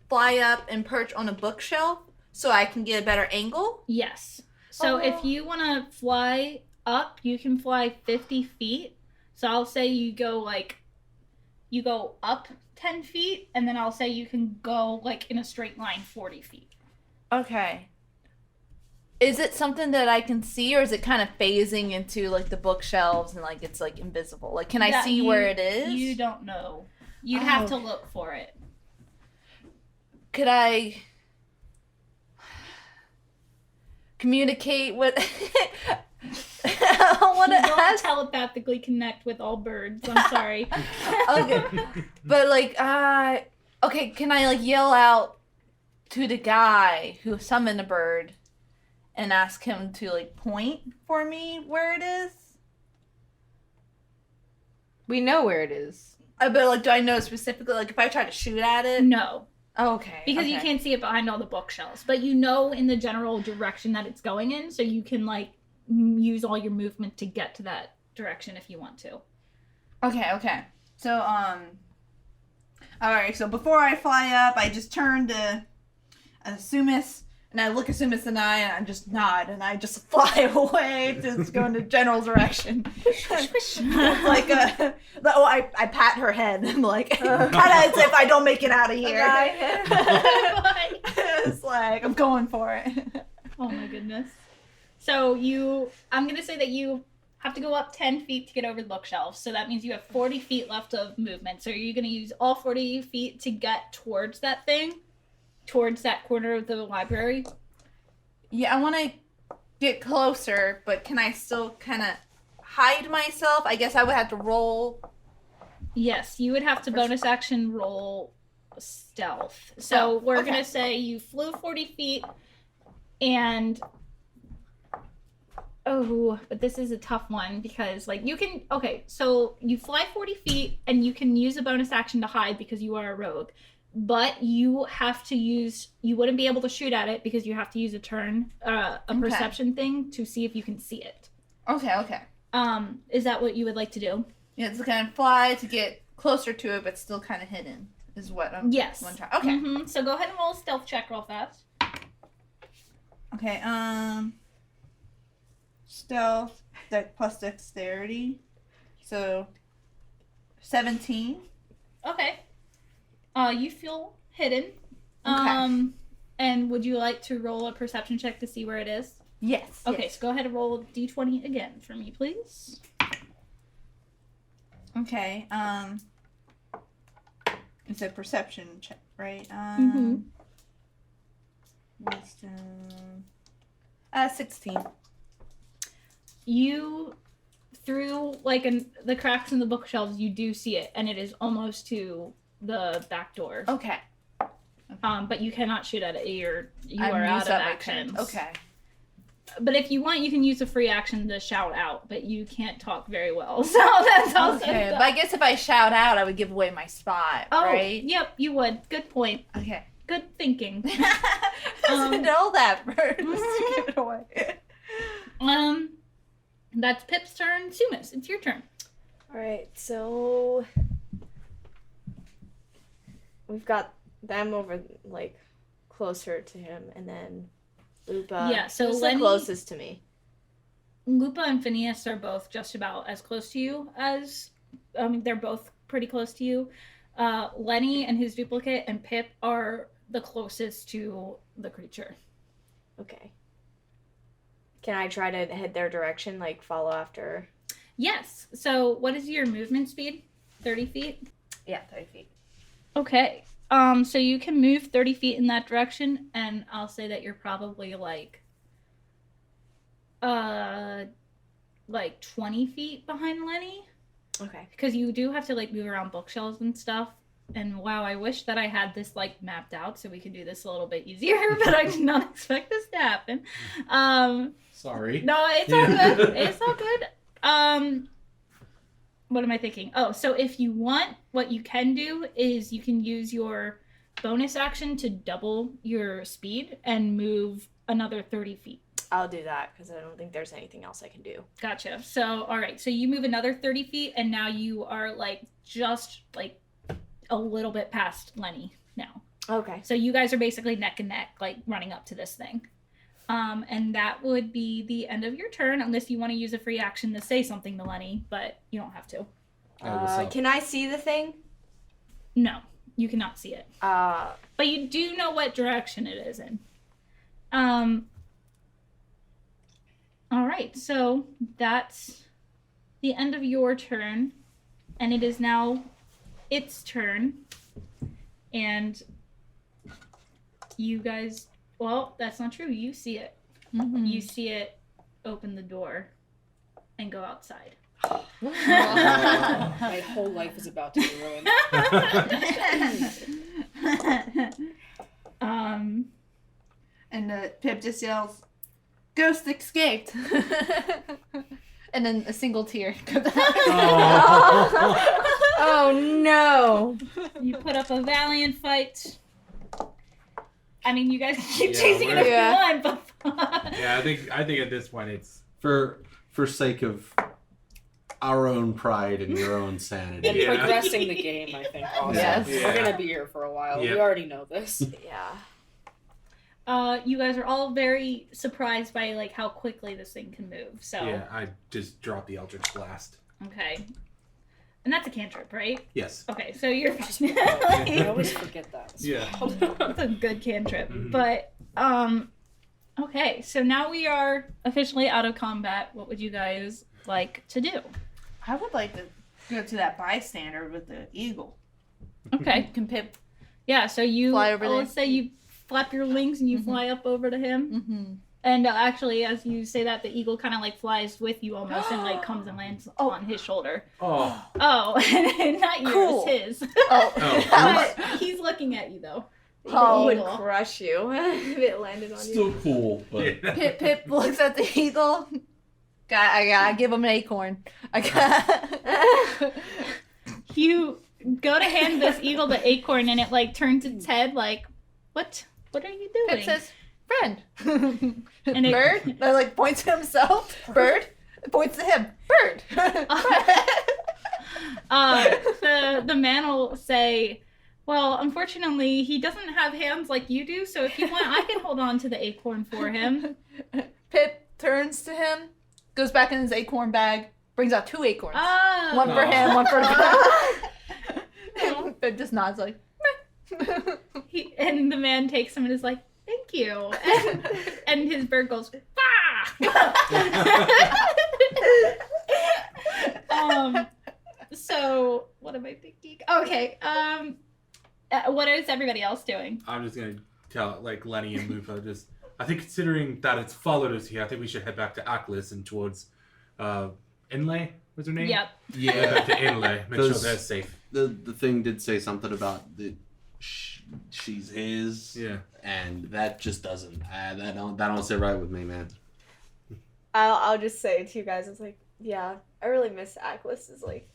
fly up and perch on a bookshelf so I can get a better angle? Yes. So if you want to fly up, you can fly 50 feet. So I'll say you go up 10 feet, and then I'll say you can go like in a straight line 40 feet. Okay. Is it something that I can see, or is it kind of phasing into like the bookshelves and like it's like invisible? Like, can I That see where it is? You don't know. You'd have to look for it. Could I communicate with? I want You to don't ask. telepathically connect with all birds. I'm sorry. Okay, but like, okay, can I like yell out to the guy who summoned a bird and ask him to like point for me where it is? We know where it is. But like, do I know specifically? Like, if I try to shoot at it? No, Oh, okay. because you can't see it behind all the bookshelves, but you know in the general direction that it's going in, so you can like use all your movement to get to that direction if you want to. Okay. So, alright, so before I fly up, I just turn to Sumis, and I look at Sumis in the eye, and I just nod, and I just fly away to go in the general direction. Like, I pat her head. I'm like, kind of as if I don't make it out of here. It's like, I'm going for it. Oh my goodness. So I'm going to say that you have to go up 10 feet to get over the bookshelves. So that means you have 40 feet left of movement. So are you going to use all 40 feet to get towards that thing? Towards that corner of the library? Yeah, I want to get closer, but can I still kind of hide myself? I guess I would have to roll. Yes, you would have to bonus action roll stealth. So we're okay. going to say you flew 40 feet and... Oh, but this is a tough one because, like, you can... Okay, so you fly 40 feet and you can use a bonus action to hide because you are a rogue. But you have to use... You wouldn't be able to shoot at it because you have to use a turn, perception thing to see if you can see it. Okay. Is that what you would like to do? Yeah, it's kind of fly to get closer to it, but still kind of hidden is what I'm... Yes. One try. Okay. Mm-hmm. So go ahead and roll a stealth check real fast. Okay, stealth, plus dexterity. So, 17. Okay. You feel hidden. Okay. And would you like to roll a perception check to see where it is? Yes. Okay, so go ahead and roll d20 again for me, please. Okay, it's a perception check, right? Mhm. Wisdom. 16. You, through like the cracks in the bookshelves, you do see it, and it is almost to the back door. Okay. But you cannot shoot at it. You I'm are out used of up my actions. turn. Okay. But if you want, you can use a free action to shout out, but you can't talk very well, so that's also Okay, but I guess if I shout out, I would give away my spot, right? Yep, you would. Good point. Okay. Good thinking. Know that first. Give it away. That's Pip's turn. Sumis, it's your turn. Alright, so we've got them over, like, closer to him, and then Lupa. Yeah, so who's Lenny- the closest to me? Lupa and Phineas are both just about as close to you as... they're both pretty close to you. Lenny and his duplicate and Pip are the closest to the creature. Okay. Can I try to head their direction, like follow after? Yes. So what is your movement speed? 30 feet? Yeah, 30 feet. Okay. So you can move 30 feet in that direction, and I'll say that you're probably like 20 feet behind Lenny. Okay. Because you do have to like move around bookshelves and stuff. And wow, I wish that I had this like mapped out so we could do this a little bit easier, but I did not expect this to happen. Sorry. No, it's all good. It's all good. What am I thinking? Oh, so if you want, what you can do is you can use your bonus action to double your speed and move another 30 feet. I'll do that because I don't think there's anything else I can do. Gotcha. So, all right. So you move another 30 feet, and now you are like just like a little bit past Lenny now. Okay. So you guys are basically neck and neck, like running up to this thing. And that would be the end of your turn, unless you want to use a free action to say something to Lenny, but you don't have to. What's up? Can I see the thing? No, you cannot see it. Uh, But you do know what direction it is in. All right, so that's the end of your turn, and it is now its turn. And you guys, well, that's not true. You see it. Mm-hmm. You see it open the door and go outside. My whole life is about to be ruined. And Pip just yells, "Ghost escaped!" And then a single tear comes out. Oh. Oh no! You put up a valiant fight. I mean, you guys can keep Yeah, chasing it if we're- you want, but Yeah, I think at this point it's For sake of our own pride and your own sanity. And Yeah. progressing the game, I think, also. Yes. Yeah. We're gonna be here for a while. Yeah. We already know this. Yeah. you guys are all very surprised by like how quickly this thing can move. So yeah. I just dropped the Eldritch Blast. okay, and that's a cantrip, right? Yes. Okay, so you're I always forget that. Yeah. That's a good cantrip. Mhm. But okay, so now we are officially out of combat. What would you guys like to do? I would like to go to that bystander with the eagle. Okay. Can Pip. Yeah, so you Fly over there. let's say you flap your wings and you fly up over to him. Mm-hmm. And actually, as you say that, the eagle kind of like flies with you almost and like comes and lands on his shoulder. Oh. Oh, not yours, Cool. his. Oh. But he's looking at you though. Oh, The Would eagle. crush you if it landed on Still you. cool, but Yeah. Pip looks at the eagle. I gotta give him an acorn. I got. You go to hand this eagle the acorn and it like turns its head like, what are you doing? Pip says, "Friend." And it- Bird. That like points to himself. Bird. Points to him. Bird. The man will say, well, unfortunately, he doesn't have hands like you do, so if you want, I can hold on to the acorn for him. Pip turns to him, goes back in his acorn bag, brings out 2 acorns. Oh. One for him, one for the Pip just nods like, And the man takes him and is like, thank you. And his bird goes, so what am I thinking? Okay. What is everybody else doing? I'm just gonna tell like Lenny and Lupa just. I think considering that it's followed us here, I think we should head back to Aklis and towards Inlay. What's her name? Yep. Yeah, back to Inlay. Make sure Does- they're safe. the thing did say something about the she's his. Yeah. And that just doesn't. That don't sit right with me, man. I'll just say to you guys, it's like, yeah, I really miss Aklis's like,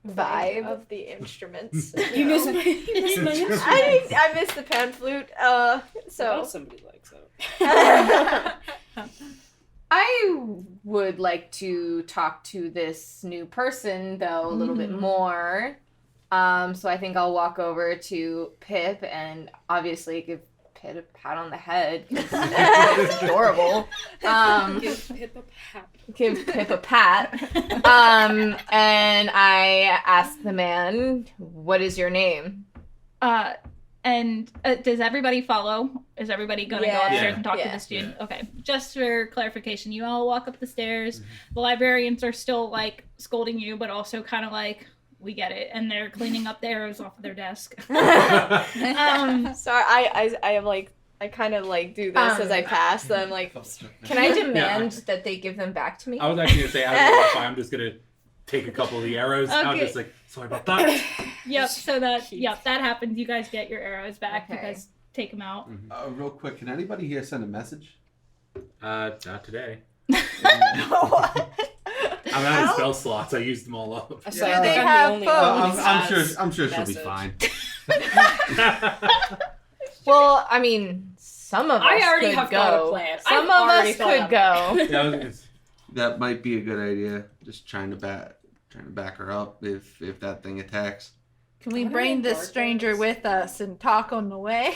vibe of the instruments. You miss my instrument? I miss the pan flute. Oh, So somebody likes it. I would like to talk to this new person though a little bit more. So I think I'll walk over to Pip and obviously give Pip a pat on the head. It's adorable. Give Pip a pat. Give Pip a pat. And I ask the man, "What is your name?" And does everybody follow? Is everybody going to go Yeah. upstairs and talk to Yeah. the student? Okay. Just for clarification, you all walk up the stairs. The librarians are still like scolding you, but also kind of like, we get it. And they're cleaning up the arrows off of their desk. sorry, I am like, I kind of like do this as I pass. So I'm like, Can I demand that they give them back to me? I was actually gonna say, I'm just gonna take a couple of the arrows. I'm Okay. just like, sorry about that. Yep. So that happens. You guys get your arrows back. You Okay. guys take them out. Real quick, can anybody here send a message? Not today. what? I'm out of spell slots. I used them all up. So Yeah. I think They I'm have the only phones. one who I'm sure has she'll be message. fine. Well, I mean, some of us I already could have go. got a plan. Some I've of already us thought could of go. it. Yeah, I was gonna say- That might be a good idea. Just trying to back her up if that thing attacks. Can we What are bring they, this stranger barbarians? with us and talk on the way?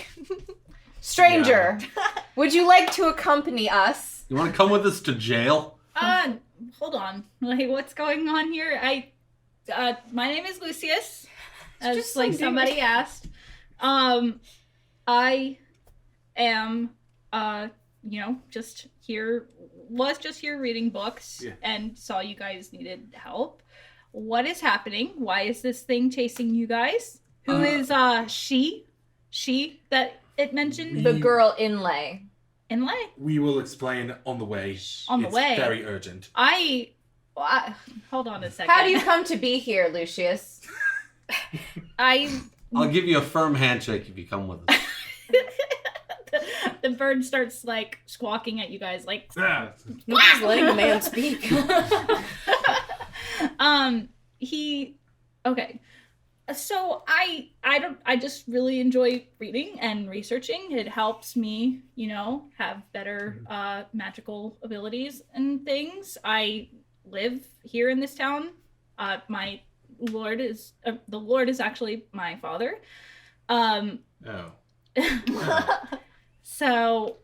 Stranger, would you like to accompany us? You want to come with us to jail? Hold on. Like, what's going on here? My name is Lucius. As just like some somebody dude. asked. I am, just here. Was just here reading books and saw you guys needed help. What is happening? Why is this thing chasing you guys? Who is she? She that it mentioned? The girl inlay. Inlay? We will explain on the way. On the It's way. very urgent. Hold on a second. How do you come to be here, Lucius? I'll give you a firm handshake if you come with us. The bird starts like squawking at you guys, like. Ah. Nobody's letting the man speak. Okay. So I just really enjoy reading and researching. It helps me, have better magical abilities and things. I live here in this town. My lord is the lord is actually my father. Oh. So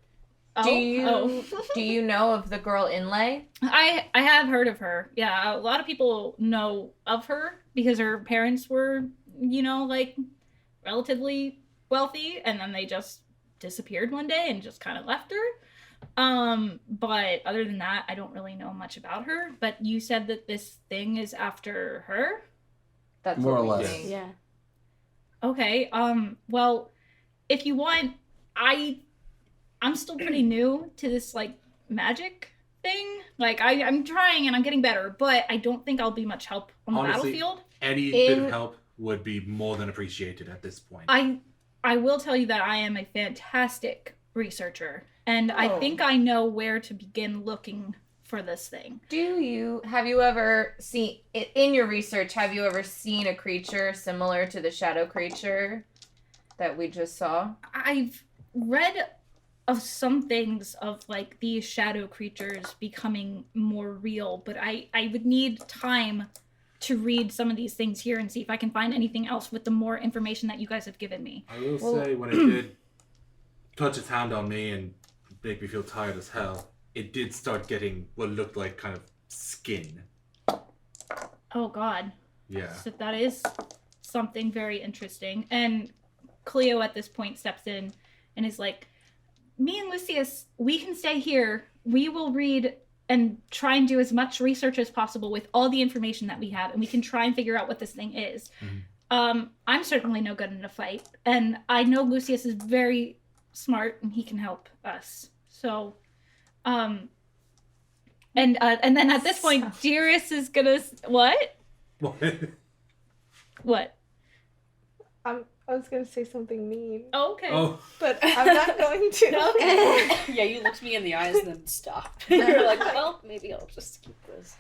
Do you know of the girl Inlay? I have heard of her. Yeah, a lot of people know of her because her parents were, like relatively wealthy, and then they just disappeared one day and just kind of left her. But other than that, I don't really know much about her. But you said that this thing is after her? That's More what or we less. think. Yeah. Okay. Well, if you want, I'm still pretty new to this like magic thing. Like I'm trying and I'm getting better, but I don't think I'll be much help on the Honestly, battlefield. Any bit of help would be more than appreciated at this point. I will tell you that I am a fantastic researcher, and I think I know where to begin looking for this thing. Have you ever seen, in your research, have you ever seen a creature similar to the shadow creature that we just saw? I've read of some things of like these shadow creatures becoming more real, but I would need time to read some of these things here and see if I can find anything else with the more information that you guys have given me. I will say when it did touch its hand on me and make me feel tired as hell, it did start getting what looked like kind of skin. Oh god. Yeah. So that is something very interesting. And Cleo at this point steps in and is like, me and Lucius, we can stay here. We will read and try and do as much research as possible with all the information that we have, and we can try and figure out what this thing is. Mm-hmm. I'm certainly no good in a fight, and I know Lucius is very smart and he can help us. So, and then at this point, Dearest is gonna what? What? I was gonna say something mean, Oh, okay. Oh. but I'm not going to. Yeah, you looked me in the eyes and then stopped. You're like, well, maybe I'll just keep this.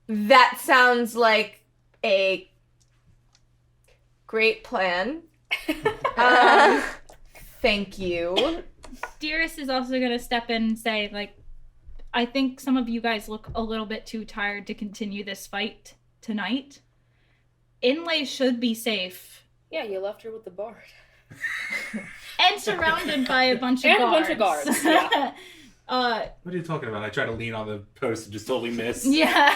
That sounds like a great plan. Thank you. Dearest is also gonna step in and say, like, I think some of you guys look a little bit too tired to continue this fight tonight. Inlay should be safe. Yeah, you left her with the bard. And surrounded by a bunch of And a guards. bunch of guards, yeah. What are you talking about? I try to lean on the post and just totally miss. Yeah.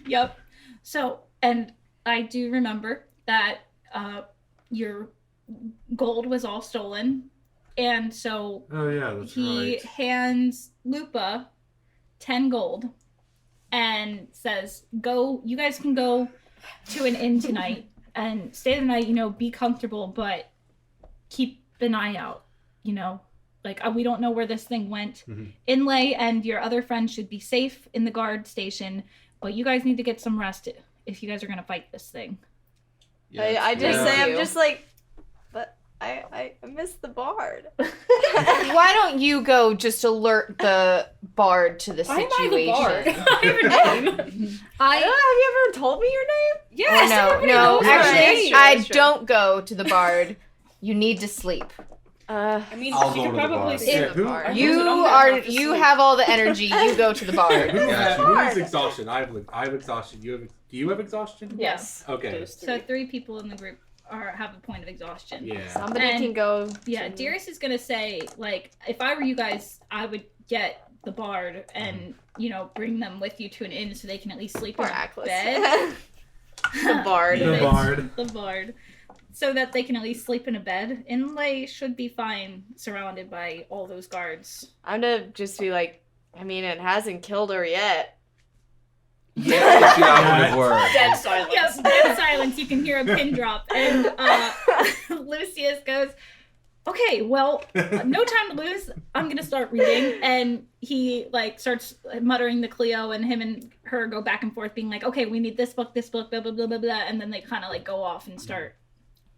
Yep. So, and I do remember that your gold was all stolen. And so Oh yeah, that's he right. hands Lupa 10 gold and says, go, you guys can go to an inn tonight and stay the night, be comfortable, but keep an eye out, like we don't know where this thing went. Mm-hmm. Inlay and your other friend should be safe in the guard station, but you guys need to get some rest if you guys are going to fight this thing. I just Yeah. say, I'm just like, but I miss the bard. Why don't you go just alert the bard to the Why situation? am I the bard? I have a name. Have you ever told me your name? Yes, Oh, everybody no, knows my actually, name. I don't go to the bard. You need to sleep. I mean, I'll she go could to the probably bar. say Yeah, the who- bard. You have all the energy. You go to the bard. Who Bard. has exhaustion? I have exhaustion. Do you have exhaustion? Yes. Okay. Those So three. 3 people in the group have a point of exhaustion. Yeah. Somebody And- can go. Yeah, Dearest is gonna say, like, if I were you guys, I would get the bard and, bring them with you to an inn so they can at least sleep in Poor a Aklis. bed. The bard. The bard. The bard. So that they can at least sleep in a bed. Inlay should be fine surrounded by all those guards. I'm gonna just be like, I mean, it hasn't killed her yet. Yeah, it's the operative word. Dead silence. Yes, dead silence. You can hear a pin drop. And Lucius goes, okay, well, no time to lose. I'm going to start reading. And he, starts muttering to Cleo, and him and her go back and forth being like, okay, we need this book, blah, blah, blah, blah, blah. And then they kind of, go off and start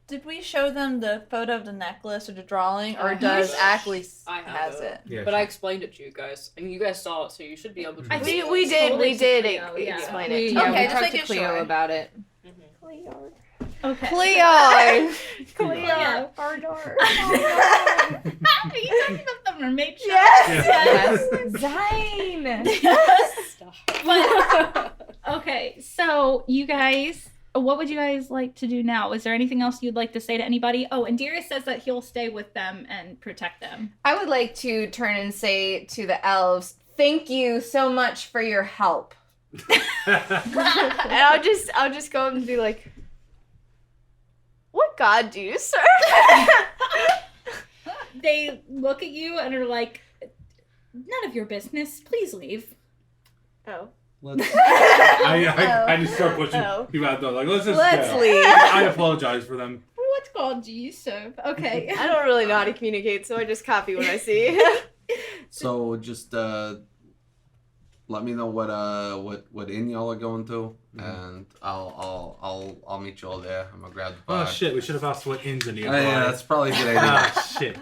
Did we show them the photo of the necklace or the drawing, or does Ackley I has have it? Yeah, But I sure. explained it to you guys, and you guys saw it, so you should be able to. I think We did told it to explain Cleo, it. yeah. Explain We, it. yeah, Okay, we just talked to making Cleo sure. about it. Cleo. Okay. Cleo! Cleo. Ardor. Are you talking about the mermaid shop? Yes! Yes. Zine! But, okay, so you guys, what would you guys like to do now? Is there anything else you'd like to say to anybody? Oh, and Darius says that he'll stay with them and protect them. I would like to turn and say to the elves, thank you so much for your help. And I'll just go up and be like, what god do you serve? They look at you and are like, none of your business. Please leave. Oh. Let's. I just start pushing Oh. people out the door. Like, let's just Let's go. leave. I apologize for them. What god do you serve? Okay. I don't really know how to communicate, so I just copy what I see. So just let me know what inn y'all are going to, and I'll meet you all there. I'm gonna grab the Oh bag. shit! We should have asked what inns in the Oh, yeah, that's probably a good idea. Ah shit.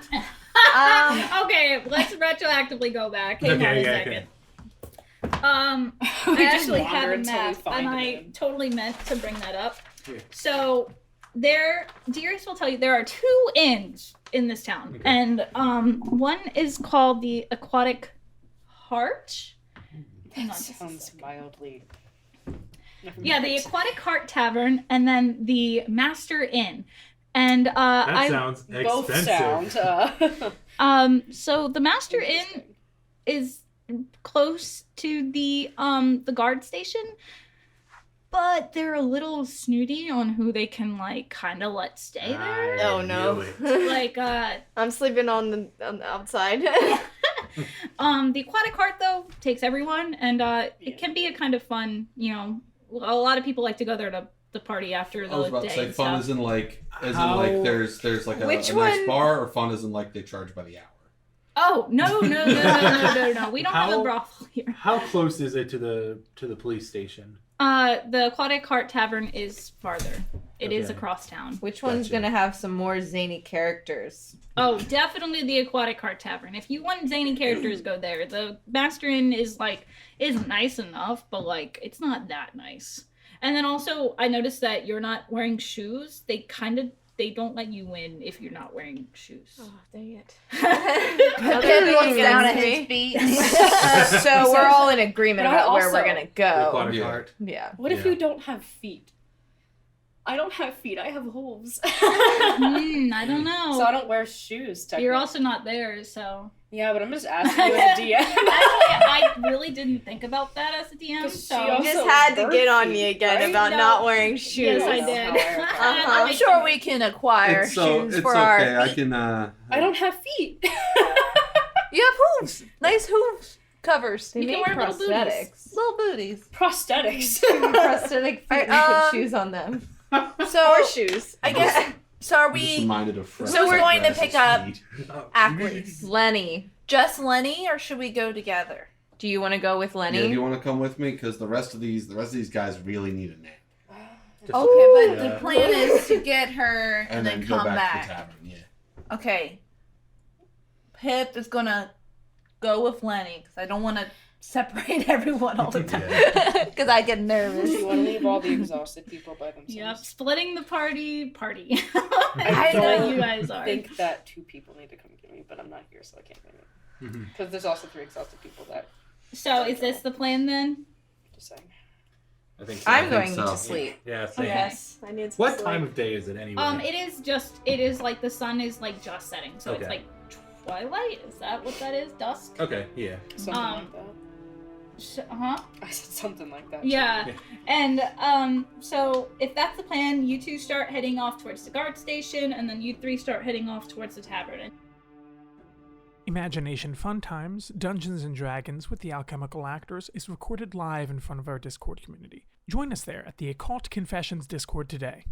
Okay, let's retroactively go back. Hang Okay, on a yeah, second. okay. I We just actually wander have a until we map, find and an I inn. totally meant to bring that up. Yeah. So Darius will tell you there are 2 inns in this town, Okay. and one is called the Aquatic Heart. Hang on, That just a sounds second. mildly. Never Yeah, the mind. Aquatic Heart Tavern, and then the Master Inn. And That sounds Both expensive. sound. so the Master Inn Interesting. is close to the guard station, but they're a little snooty on who they can like kind of let stay there. I Oh, no. knew it. Like I'm sleeping on the outside. the Aquatic Heart though takes everyone, and it can be a kind of fun, you know, a lot of people like to go there to the party after the I was about day to say and fun stuff. isn't like How- there's like a Which nice one- bar, or fun isn't like they charge by the hour. Oh no. We don't have How- a brothel here. How close is it to the police station? The Aquatic Heart Tavern is farther. It is Okay. across town. Which one's Gotcha. gonna have some more zany characters? Oh, definitely the Aquatic Heart Tavern. If you want zany characters, go there. The Master Inn is nice enough, but like it's not that nice. And then also, I noticed that you're not wearing shoes. They don't let you in if you're not wearing shoes. Oh, dang it. Pip looks down at his feet. So we're all in agreement But I about where also- we're gonna The go. Aquatic Yeah. Heart. Yeah. What if Yeah. you don't have feet? I don't have feet. I have hooves. I don't know. So I don't wear shoes. Technically. You're also not there, so. Yeah, but I'm just asking you as a DM. Actually, I really didn't think about that as a DM. 'Cause So. she You just had to get on me again Right? about No. not wearing shoes. Yes, I No, did. however. I'm I sure we can acquire shoes It's for okay. our I feet. can. I don't have feet. You have hooves. Nice hooves covers. They You can make wear little booties. prosthetics. Little booties. Prosthetics. Prosthetic feet and Alright, put shoes on them. So Horseshoes. I guess. So are I'm just we reminded of Fred. So we're going to Grass's pick up feet. Ackley's? Lenny. Just Lenny, or should we go together? Do you want to go with Yeah, Lenny? do you want to come with me? Because the rest of these guys really need a nap, Just- Okay, but Yeah. the plan is to get her and, and then go come back, back. to the tavern. Yeah. Okay. Pip is gonna go with Lenny because I don't want to separate everyone all the time because I get nervous. You want to leave all the exhausted people by themselves. Yep, splitting the party. I That's what don't you guys are. think that 2 people need to come get me, but I'm not here, so I can't blame Mhm. it. Because there's also 3 exhausted people that. So is this the plan then? Just saying. I think so. I'm think going so. to sleep. Yeah, same. Okay. Yes, I need some What sleep. time of day is it anyway? It is like the sun is like just setting, so it's Okay. like twilight. Is that what that is? Dusk. Okay, yeah. Something like that. Huh? I said something like that. Yeah. Yeah. And so if that's the plan, you 2 start heading off towards the guard station, and then you 3 start heading off towards the tavern. Imagination Fun Times Dungeons & Dragons with the Alchemical actors is recorded live in front of our Discord community. Join us there at the Occult Confessions Discord today.